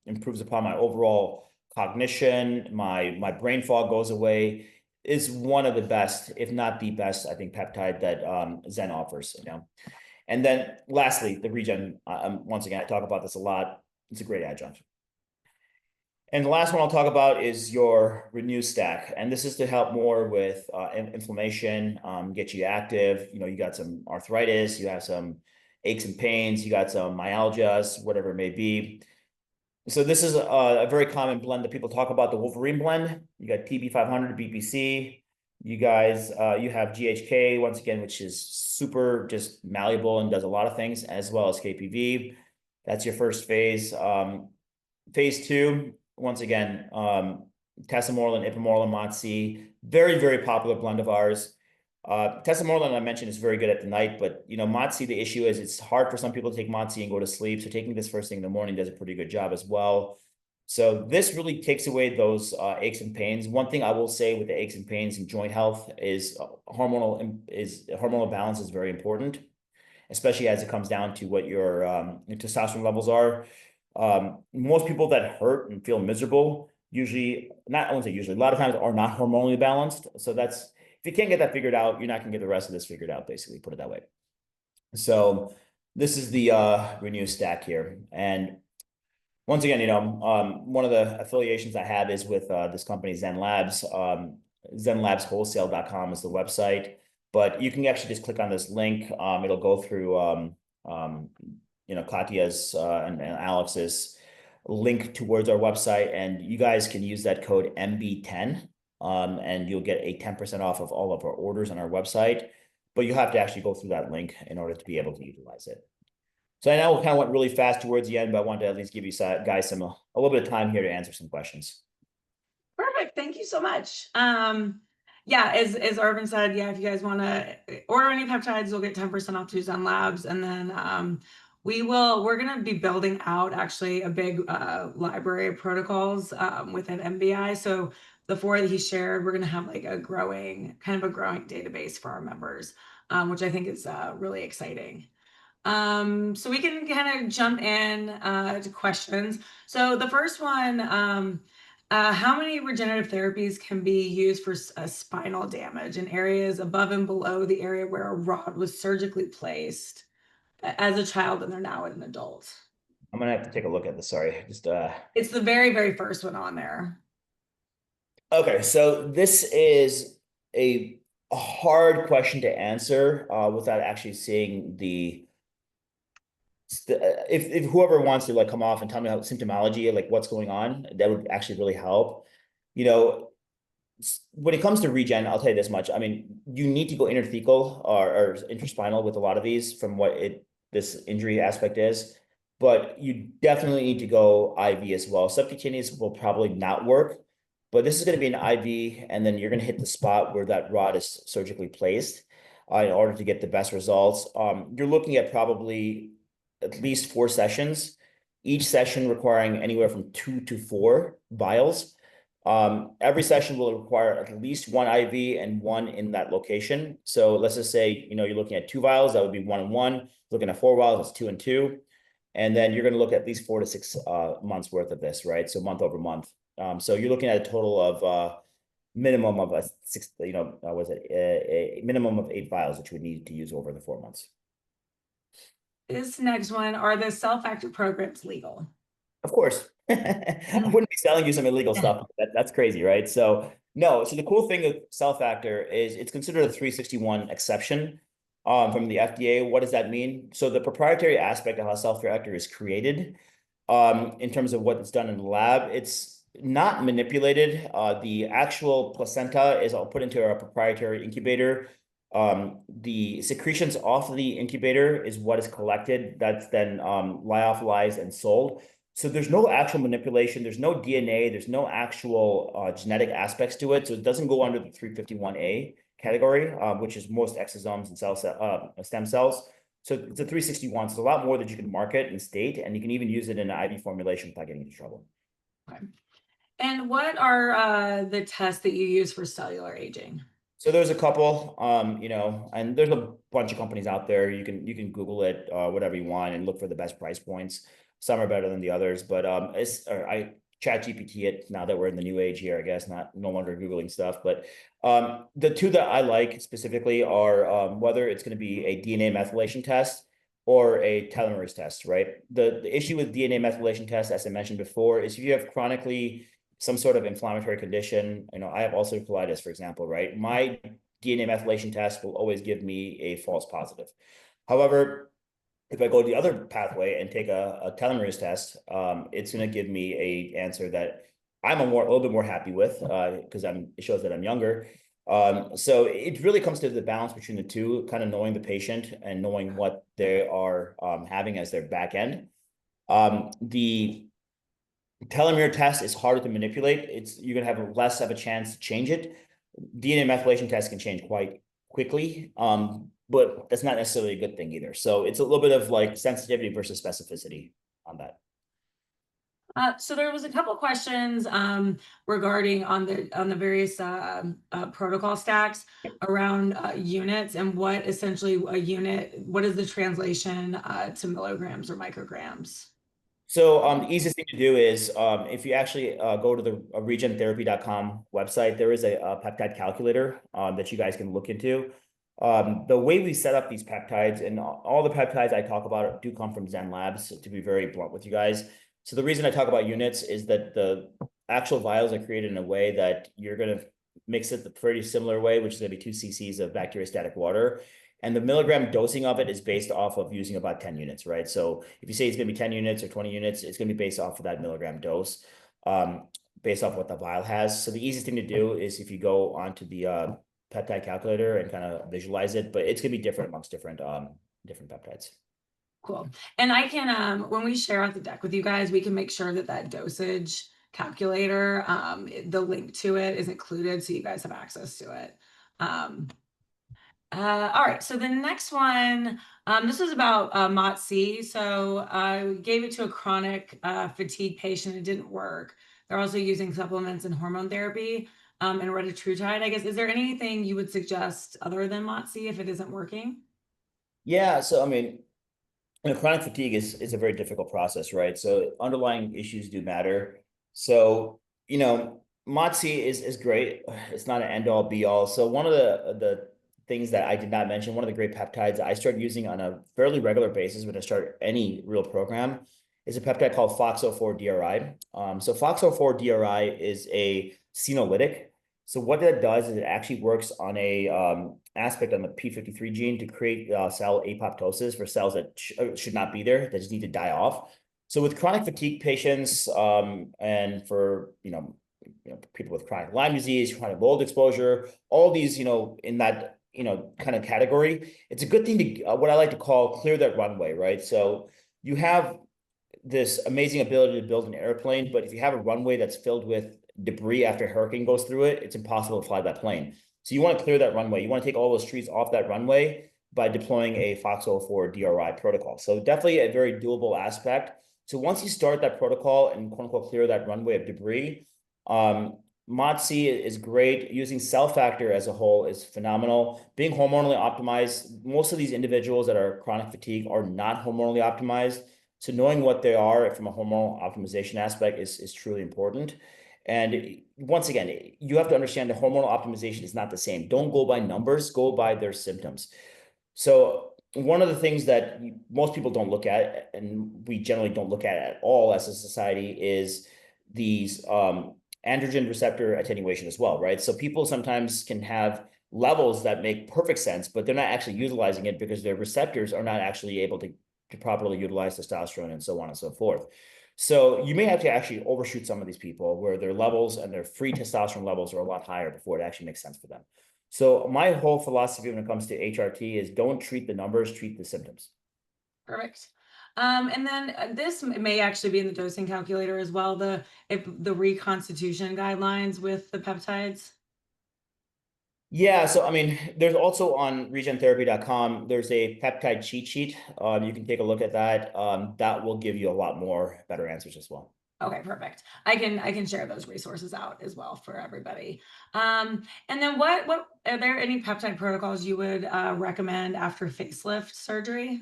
improves upon my overall cognition. My brain fog goes away. Is one of the best, if not the best, I think, peptide that Zen offers. And then lastly, the Regen. Once again, I talk about this a lot. It's a great adjunct. And the last one I'll talk about is your Renew stack. And this is to help more with inflammation, get you active. You got some arthritis, you have some aches and pains, you got some myalgias, whatever it may be. So this is a very common blend that people talk about, the Wolverine blend. You got TB500, BPC. You guys, you have GHK, once again, which is super just malleable and does a lot of things, as well as KPV. That's your first phase. Phase 2, once again, tesamorelin, ipamorelin, MOTS-c, very, very popular blend of ours. Tesamorelin, I mentioned, is very good at the night, but MOTS-c, the issue is it's hard for some people to take MOTS-c and go to sleep. So taking this first thing in the morning does a pretty good job as well. So this really takes away those aches and pains. One thing I will say with the aches and pains and joint health is hormonal balance is very important, especially as it comes down to what your testosterone levels are. Most people that hurt and feel miserable usually, not, I won't say usually, a lot of times are not hormonally balanced. So that's, if you can't get that figured out, you're not gonna get the rest of this figured out, basically, put it that way. So this is the Renew stack here. And once again, one of the affiliations I have is with this company, Zen Labs. ZenLabsWholesale.com is the website, but you can actually just click on this link. It'll go through Katya's and Alex's link towards our website, and you guys can use that code MB10, and you'll get a 10% off of all of our orders on our website. But you have to actually go through that link in order to be able to utilize it. So I know we kind of went really fast towards the end, but I wanted to at least give you guys a little bit of time here to answer some questions. Perfect. Thank you so much. Yeah, as Arvin said, yeah, if you guys want to order any peptides, you'll get 10% off through Zen Labs. And then we're going to be building out actually a big library of protocols within MBI. So the 4 that he shared, we're going to have like a growing database for our members, which I think is really exciting. So we can kind of jump in to questions. So the first one, how many regenerative therapies can be used for spinal damage in areas above and below the area where a rod was surgically placed as a child and they're now an adult? I'm gonna have to take a look at this. Sorry, just It's the very, very first one on there. Okay, so this is a hard question to answer without actually seeing if whoever wants to like come off and tell me how symptomology, like what's going on, that would actually really help. When it comes to regen, I'll tell you this much. I mean, you need to go interthecal or interspinal with a lot of these from what this injury aspect is, but you definitely need to go IV as well. Subcutaneous will probably not work, but this is going to be an IV, and then you're going to hit the spot where that rod is surgically placed in order to get the best results. You're looking at probably at least 4 sessions, each session requiring anywhere from 2 to 4 vials. Every session will require at least 1 IV and 1 in that location. So let's just say, you're looking at 2 vials, that would be 1 and 1. Looking at 4 vials, that's 2 and 2. And then you're going to look at least 4 to 6 months worth of this, right? So month over month. So you're looking at a total of minimum of a minimum of 8 vials that you would need to use over the 4 months. This next one, are the self-active programs legal? Of course. I wouldn't be selling you some illegal stuff. That's crazy, right? So no. So the cool thing with self-actor is it's considered a 361 exception from the FDA. What does that mean? So the proprietary aspect of how self-actor is created, in terms of what it's done in the lab, it's not manipulated. The actual placenta is all put into a proprietary incubator. The secretions off of the incubator is what is collected. That's then lyophilized and sold. So there's no actual manipulation. There's no DNA. There's no actual genetic aspects to it. So it doesn't go under the 351A category, which is most exosomes and stem cells. So it's a 361. So it's a lot more that you can market and state, and you can even use it in an IV formulation without getting into trouble. Okay. And what are the tests that you use for cellular aging? So there's a couple, and there's a bunch of companies out there. You can Google it, whatever you want, and look for the best price points. Some are better than the others, but I chat GPT it now that we're in the new age here, I guess, not no longer Googling stuff. But the two that I like specifically are whether it's going to be a DNA methylation test or a telomerase test, right? The issue with DNA methylation test, as I mentioned before, is if you have chronically some sort of inflammatory condition, I have ulcerative colitis, for example, right? My DNA methylation test will always give me a false positive. However, if I go the other pathway and take a telomerase test, it's going to give me a answer that I'm a little bit more happy with because it shows that I'm younger. So it really comes to the balance between the two, kind of knowing the patient and knowing what they are having as their back end. The telomere test is harder to manipulate. You're gonna have less of a chance to change it. DNA methylation test can change quite quickly, but that's not necessarily a good thing either. So it's a little bit of like sensitivity versus specificity on that. So there was a couple questions regarding on the various protocol stacks around units and what essentially a unit, what is the translation to milligrams or micrograms? So the easiest thing to do is if you actually go to the RegenTherapy.com website, there is a peptide calculator that you guys can look into. The way we set up these peptides, and all the peptides I talk about do come from Zen Labs, to be very blunt with you guys. So the reason I talk about units is that the actual vials are created in a way that you're going to mix it the pretty similar way, which is going to be 2 cc's of bacteriostatic water. And the milligram dosing of it is based off of using about 10 units, right? So if you say it's going to be 10 units or 20 units, it's going to be based off of that milligram dose, based off what the vial has. So the easiest thing to do is if you go onto the peptide calculator and kind of visualize it, but it's going to be different amongst different peptides. Cool. And I can, when we share out the deck with you guys, we can make sure that that dosage calculator, the link to it is included so you guys have access to it. All right, so the next one, this is about MOTS-C. So I gave it to a chronic fatigue patient. It didn't work. They're also using supplements and hormone therapy and retatrutide. I guess, is there anything you would suggest other than MOTS-C if it isn't working? Yeah, so I mean, chronic fatigue is a very difficult process, right? So underlying issues do matter. So, MOTS-C is great. It's not an end all be all. So one of the things that I did not mention, one of the great peptides I started using on a fairly regular basis when I start any real program is a peptide called FOXO4-DRI. So FOXO4-DRI is a senolytic. So what that does is it actually works on a aspect on the p53 gene to create cell apoptosis for cells that should not be there, that just need to die off. So with chronic fatigue patients, and for people with chronic Lyme disease, chronic mold exposure, all these in that kind of category, it's a good thing to what I like to call clear that runway, right? So you have this amazing ability to build an airplane, but if you have a runway that's filled with debris after a hurricane goes through it, it's impossible to fly that plane. So you want to clear that runway. You want to take all those trees off that runway by deploying a FOXO4-DRI protocol. So definitely a very doable aspect. So once you start that protocol and quote unquote clear that runway of debris, MOTS-C is great. Using cell factor as a whole is phenomenal. Being hormonally optimized, most of these individuals that are chronic fatigue are not hormonally optimized. So knowing what they are from a hormonal optimization aspect is truly important. And once again, you have to understand that hormonal optimization is not the same. Don't go by numbers, go by their symptoms. So one of the things that most people don't look at, and we generally don't look at all as a society, is these androgen receptor attenuation as well, right? So people sometimes can have levels that make perfect sense, but they're not actually utilizing it because their receptors are not actually able to properly utilize testosterone and so on and so forth. So you may have to actually overshoot some of these people where their levels and their free testosterone levels are a lot higher before it actually makes sense for them. So my whole philosophy when it comes to HRT is don't treat the numbers, treat the symptoms. Perfect. And then this may actually be in the dosing calculator as well, the reconstitution guidelines with the peptides. Yeah, so I mean, there's also on RegenTherapy.com, there's a peptide cheat sheet. You can take a look at that. That will give you a lot more better answers as well. Okay, perfect. I can share those resources out as well for everybody. And then what are there any peptide protocols you would recommend after facelift surgery?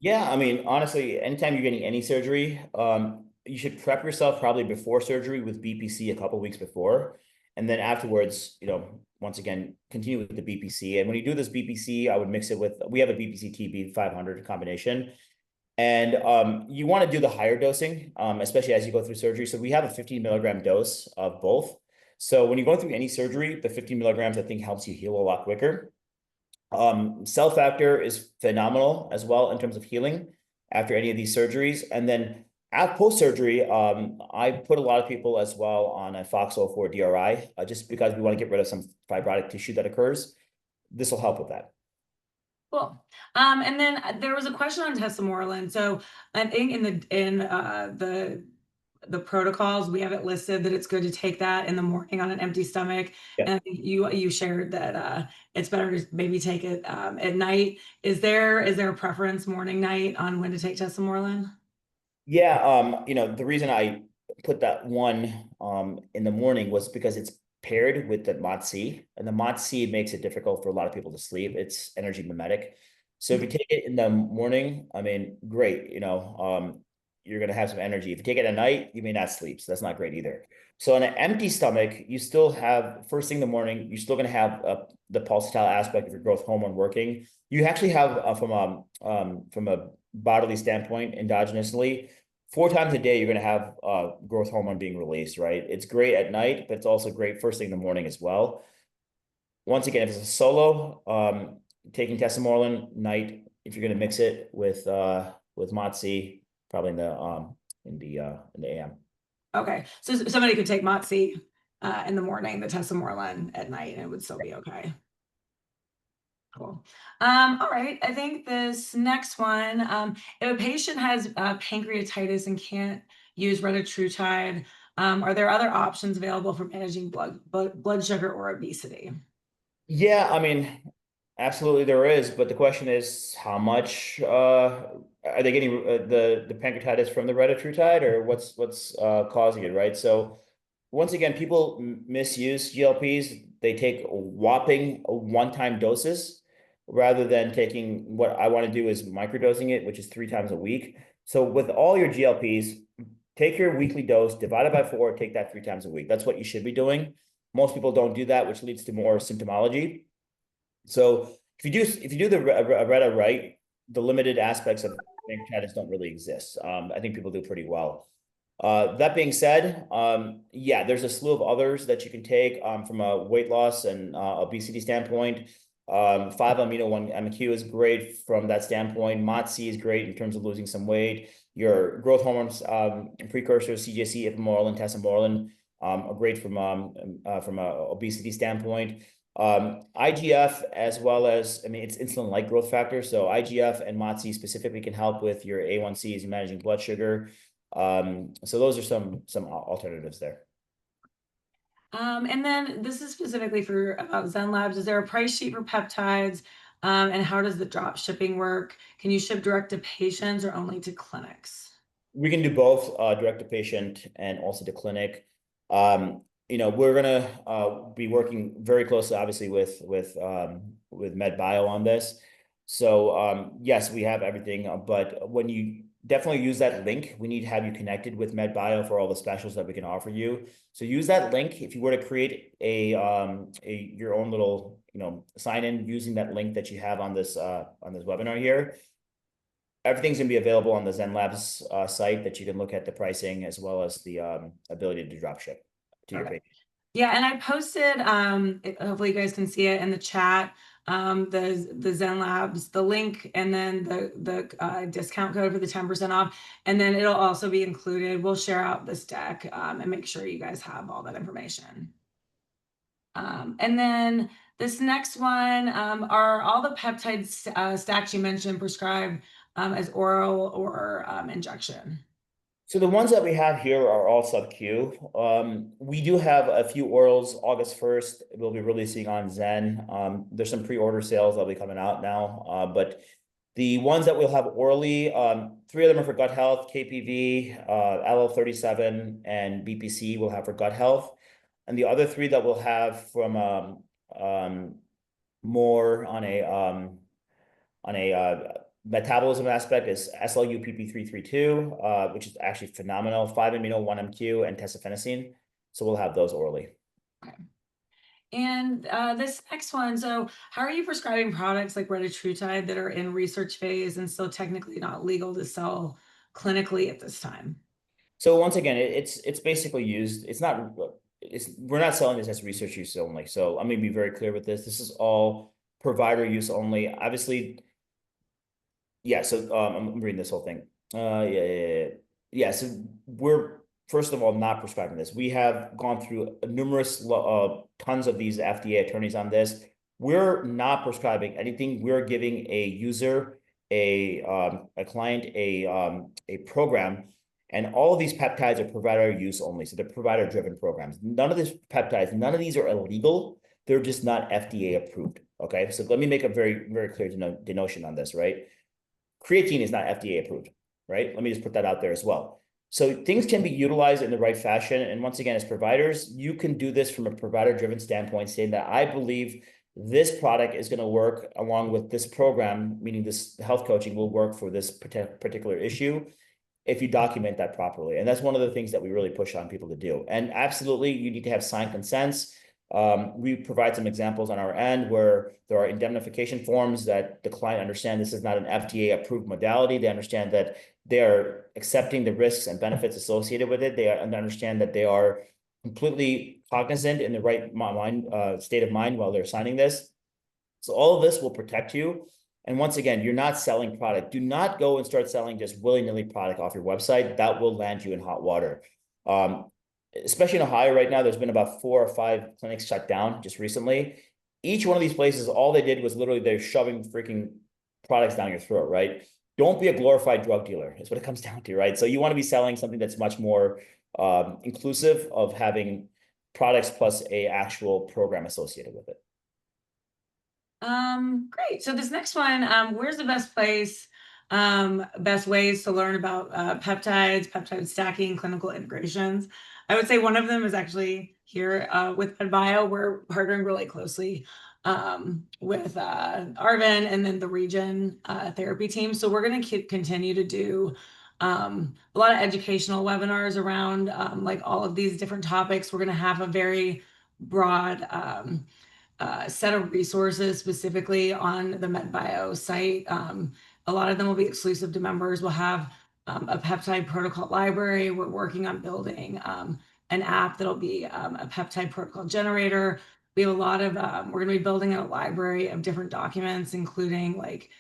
Yeah, I mean, honestly, anytime you're getting any surgery, you should prep yourself probably before surgery with BPC a couple weeks before. And then afterwards, once again, continue with the BPC. And when you do this BPC, I would mix it with, we have a BPC TB 500 combination. And you want to do the higher dosing, especially as you go through surgery. So we have a 15 milligram dose of both. So when you go through any surgery, the 15 milligrams, I think, helps you heal a lot quicker. Cell factor is phenomenal as well in terms of healing after any of these surgeries. And then at post-surgery, I put a lot of people as well on a FOXO4 DRI, just because we want to get rid of some fibrotic tissue that occurs. This will help with that. Cool. And then there was a question on tesamorelin. So I think in the protocols, we have it listed that it's good to take that in the morning on an empty stomach. Yeah. And I think you shared that it's better to maybe take it at night. Is there a preference morning, night on when to take tesamorelin? Yeah, the reason I put that one in the morning was because it's paired with the MOTS-C, and the MOTS-C makes it difficult for a lot of people to sleep. It's energy mimetic. So if you take it in the morning, I mean, great, you're gonna have some energy. If you take it at night, you may not sleep, so that's not great either. So on an empty stomach, you still have first thing in the morning, you're still gonna have the pulsatile aspect of your growth hormone working. You actually have from a bodily standpoint, endogenously, 4 times a day, you're going to have growth hormone being released, right? It's great at night, but it's also great first thing in the morning as well. Once again, if it's a solo, taking tesamorelin night, if you're going to mix it with MOTS-C, probably in the AM. Okay, so somebody could take MOTS-C in the morning, the tesamorelin at night, and it would still be okay. Cool. All right. I think this next one, if a patient has pancreatitis and can't use retatrutide, are there other options available for managing blood sugar or obesity? Yeah, I mean, absolutely there is, but the question is how much are they getting the pancreatitis from the retatrutide, or what's causing it, right? So once again, people misuse GLPs. They take whopping one-time doses rather than taking what I want to do is microdosing it, which is 3 times a week. So with all your GLPs, take your weekly dose, divide it by 4, take that 3 times a week. That's what you should be doing. Most people don't do that, which leads to more symptomology. So if you do the Reta right, the limited aspects of pancreatitis don't really exist. I think people do pretty well. That being said, yeah, there's a slew of others that you can take from a weight loss and obesity standpoint. 5-amino-1-MQ is great from that standpoint. MOTS-C is great in terms of losing some weight. Your growth hormones precursors, CJC, ipamorelin, tesamorelin, are great from a obesity standpoint. IGF, as well as, I mean, it's insulin-like growth factor. So IGF and MOTS-C specifically can help with your A1Cs and managing blood sugar. So those are some alternatives there. And then this is specifically for about Zen Labs. Is there a price sheet for peptides? And how does the drop shipping work? Can you ship direct to patients or only to clinics? We can do both, direct to patient and also to clinic. We're gonna be working very closely, obviously, with MedBio on this. So yes, we have everything, but when you definitely use that link, we need to have you connected with MedBio for all the specials that we can offer you. So use that link. If you were to create your own little sign in using that link that you have on this webinar here, everything's going to be available on the Zen Labs site that you can look at the pricing as well as the ability to drop ship to your page. Yeah, and I posted, hopefully you guys can see it in the chat, the Zen Labs, the link, and then the discount code for the 10% off. And then it'll also be included. We'll share out this deck and make sure you guys have all that information. And then this next one, are all the peptide stacks you mentioned prescribed as oral or injection? So the ones that we have here are all sub-Q. We do have a few orals. August 1st, we'll be releasing on Zen. There's some pre-order sales that'll be coming out now, but The ones that we'll have orally, three of them are for gut health: KPV, LL37, and BPC will have for gut health. And the other three that we'll have from um, more on a metabolism aspect is SLU-PP332, which is actually phenomenal, 5-amino 1-MQ, and tesofenacine. So we'll have those orally. Okay. And this next one, so how are you prescribing products like retatrutide that are in research phase and still technically not legal to sell clinically at this time? So once again, it's basically used. We're not selling this as research use only. So I'm going to be very clear with this. This is all provider use only. Obviously, yeah. So I'm reading this whole thing. Yeah. So we're first of all not prescribing this. We have gone through numerous tons of these FDA attorneys on this. We're not prescribing anything. We're giving a user, a client, a program. And all of these peptides are provider use only. So they're provider driven programs. None of these peptides, none of these are illegal. They're just not FDA approved. Okay. So let me make a very, very clear denotion on this, right? Creatine is not FDA approved, right? Let me just put that out there as well. So things can be utilized in the right fashion. And once again, as providers, you can do this from a provider driven standpoint, saying that I believe this product is going to work along with this program, meaning this health coaching will work for this particular issue if you document that properly. And that's one of the things that we really push on people to do. And absolutely, you need to have signed consents. We provide some examples on our end where there are indemnification forms that the client understand this is not an FDA approved modality. They understand that they are accepting the risks and benefits associated with it. They understand that they are completely cognizant in the right state of mind while they're signing this. So all of this will protect you. And once again, you're not selling product. Do not go and start selling just willy-nilly product off your website. That will land you in hot water. Especially in Ohio right now, there's been about 4 or 5 clinics shut down just recently. Each one of these places, all they did was literally they're shoving freaking products down your throat, right? Don't be a glorified drug dealer is what it comes down to, right? So you want to be selling something that's much more inclusive of having products plus a actual program associated with it. Great. So this next one, where's the best place, best ways to learn about peptides, peptide stacking, clinical integrations? I would say one of them is actually here with MedBio. We're partnering really closely with Arvin and then the RegenTherapy team. So we're going to continue to do a lot of educational webinars around like all of these different topics. We're going to have a very broad set of resources specifically on the MedBio site. A lot of them will be exclusive to members. We'll have a peptide protocol library. We're working on building an app that'll be a peptide protocol generator. We have a lot of, we're going to be building a library of different documents, including like,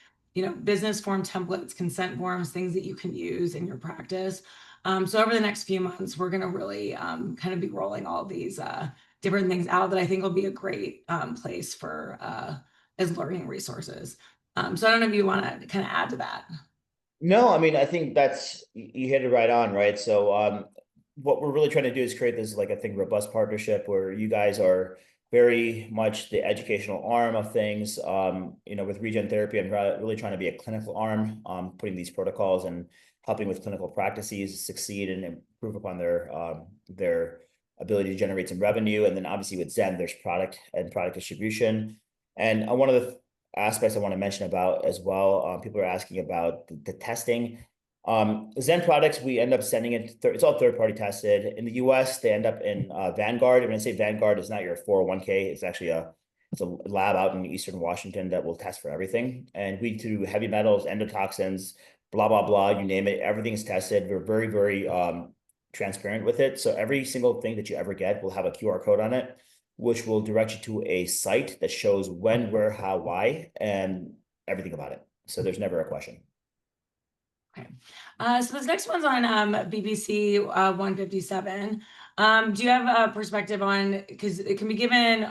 business form templates, consent forms, things that you can use in your practice. So over the next few months, we're going to really kind of be rolling all these different things out that I think will be a great place for as learning resources. So I don't know if you want to kind of add to that. No, I mean, I think you hit it right on, right? So what we're really trying to do is create this, like, I think, robust partnership where you guys are very much the educational arm of things. With RegenTherapy, I'm really trying to be a clinical arm, putting these protocols and helping with clinical practices succeed and improve upon their ability to generate some revenue. And then obviously with Zen, there's product and product distribution. And one of the aspects I want to mention about as well, people are asking about the testing. Zen products, we end up sending it, it's all third-party tested. In the US, they end up in Vanguard. And when I say Vanguard, it's not your 401k. It's actually it's a lab out in Eastern Washington that will test for everything. And we do heavy metals, endotoxins, blah, blah, blah, you name it. Everything's tested. We're very, very transparent with it. So every single thing that you ever get will have a QR code on it, which will direct you to a site that shows when, where, how, why, and everything about it. So there's never a question. Okay. So this next one's on BBC 157. Do you have a perspective on, because it can be given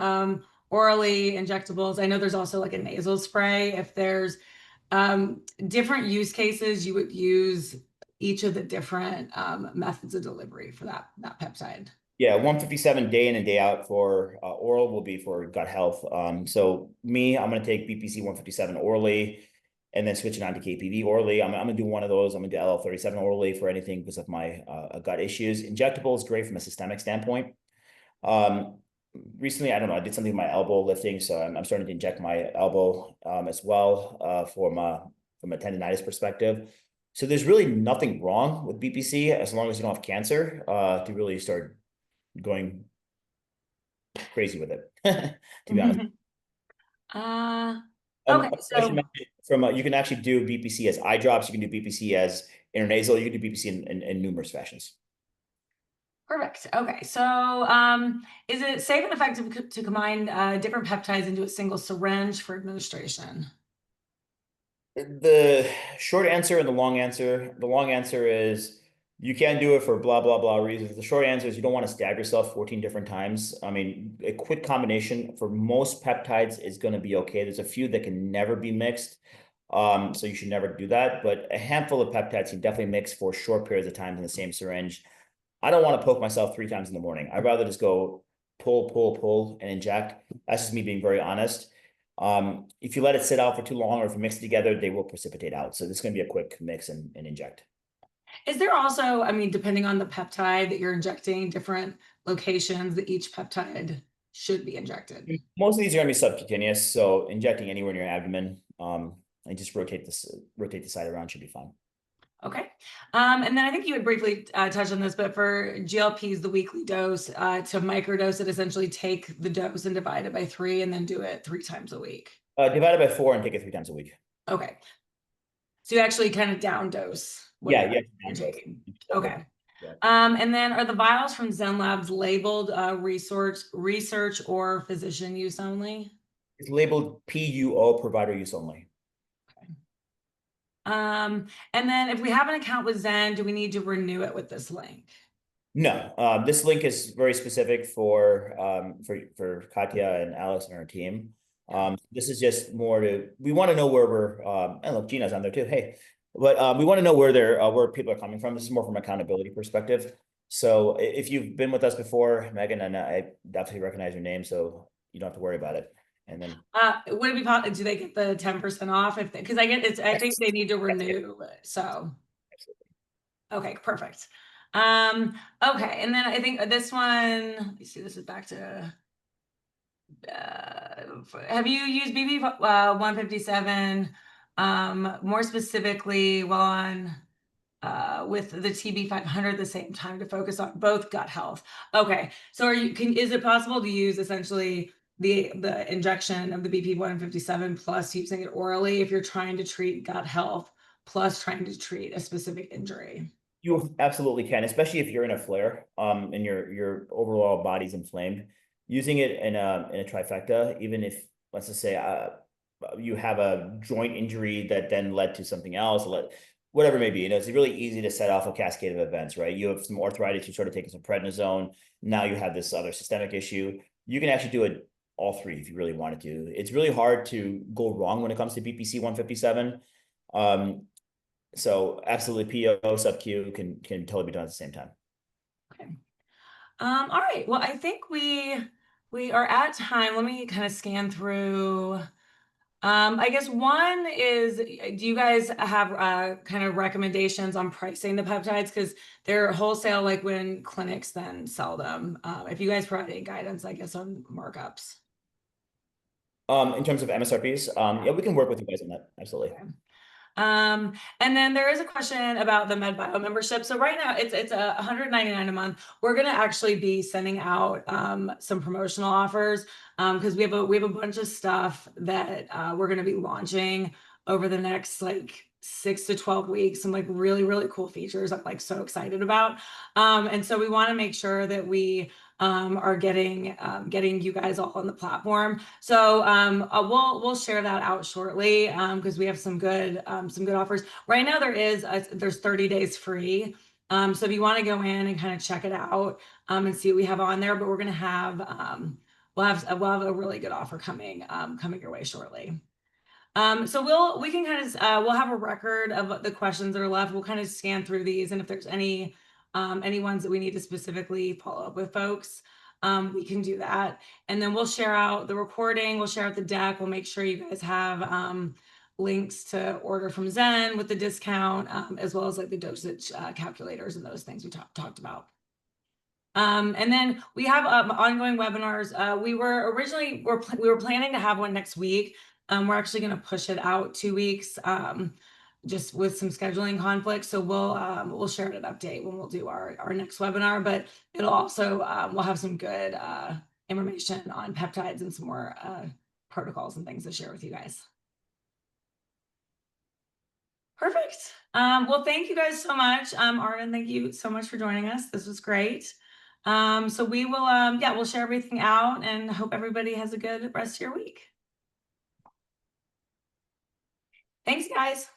orally, injectables. I know there's also like a nasal spray. If there's different use cases, you would use each of the different methods of delivery for that peptide. Yeah, 157 day in and day out for oral will be for gut health. So I'm going to take BPC 157 orally. and then switching on to KPV orally. I'm gonna do one of those. I'm gonna do LL37 orally for anything because of my gut issues. Injectable is great from a systemic standpoint. Um, Recently, I don't know, I did something with my elbow lifting, so I'm starting to inject my elbow as well from a tendonitis perspective. So there's really nothing wrong with BPC as long as you don't have cancer to really start going crazy with it, to be honest. Uh, okay, I should so mention from you can actually do BPC as eye drops. You can do BPC as intranasal. You can do BPC in numerous fashions. perfect. Okay, so is it safe and effective to combine different peptides into a single syringe for administration? The short answer and the long answer. The long answer is you can do it for blah blah blah reasons. The short answer is you don't want to stab yourself 14 different times. I mean, a quick combination for most peptides is going to be okay. There's a few that can never be mixed. So you should never do that. But a handful of peptides you definitely mix for short periods of time in the same syringe. I don't want to poke myself 3 times in the morning. I'd rather just go pull, pull, pull, and inject. That's just me being very honest. If you let it sit out for too long or if you mix it together, they will precipitate out. So this is going to be a quick mix and inject. Is there also, I mean, depending on the peptide that you're injecting, different locations that each peptide should be injected? Most of these are going to be subcutaneous, so injecting anywhere in your abdomen, and just rotate the side around should be fine. Okay. And then I think you had briefly touched on this, but for GLPs, the weekly dose to microdose it, essentially take the dose and divide it by 3 and then do it 3 times a week. Divide it by 4 and take it 3 times a week. Okay. So you actually kind of down dose what Yeah, you're taking. Definitely. Okay. Yeah. And then are the vials from Zen Labs labeled research or physician use only? It's labeled PUO, provider use only. And then if we have an account with Zen, do we need to renew it with this link? No, this link is very specific for Katya and Alex and our team. This is just more we want to know where we're and look, Gina's on there too. Hey, but we want to know where people are coming from. This is more from accountability perspective. So if you've been with us before, Megan, and I definitely recognize your name, so you don't have to worry about it. And then Would it be possible? Do they get the 10% off if because I think they need to renew it. So okay, perfect. Okay, and then I think this one, let me see, this is back to have you used BB 157 more specifically on with the TB 500 at the same time to focus on both gut health? Okay, so is it possible to use essentially the injection of the BP 157 plus using it orally if you're trying to treat gut health plus trying to treat a specific injury? you absolutely can, especially if you're in a flare, and your overall body's inflamed. Using it in a trifecta, even if let's just say you have a joint injury that then led to something else, whatever it may be. You know, it's really easy to set off a cascade of events, right? You have some arthritis, you sort of taking some prednisone. Now you have this other systemic issue. You can actually do it all three if you really wanted to. It's really hard to go wrong when it comes to BPC 157. So absolutely PO sub Q can totally be done at the same time. Okay. All right. Well, I think we are at time. Let me kind of scan through. I guess one is, do you guys have kind of recommendations on pricing the peptides? Because they're wholesale, like when clinics then sell them. If you guys provide any guidance, I guess, on markups. In terms of MSRPs, yeah, we can work with you guys on that. Absolutely. Okay. And then there is a question about the MedBio membership. So right now it's $199 a month. We're going to actually be sending out some promotional offers because we have a bunch of stuff that we're going to be launching over the next like 6 to 12 weeks. Some like really cool features I'm like so excited about. And so we want to make sure that we are getting you guys all on the platform. So we'll share that out shortly because we have some good offers. Right now there's 30 days free. So if you want to go in and kind of check it out and see what we have on there, but we're gonna have we'll have a really good offer coming your way shortly. So we can kind of we'll have a record of the questions that are left. We'll kind of scan through these, and if there's any ones that we need to specifically follow up with folks, we can do that. And then we'll share out the recording, we'll share out the deck, we'll make sure you guys have links to order from Zen with the discount, as well as like the dosage calculators and those things we talked about. And then we have ongoing webinars. We were originally we were planning to have one next week. We're actually going to push it out 2 weeks, just with some scheduling conflicts. So we'll share an update when we'll do our next webinar. But it'll also we'll have some good information on peptides and some more protocols and things to share with you guys. Perfect. Well, thank you guys so much. Arvin, thank you so much for joining us. This was great. So we will, yeah, we'll share everything out and hope everybody has a good rest of your week. Thanks, guys.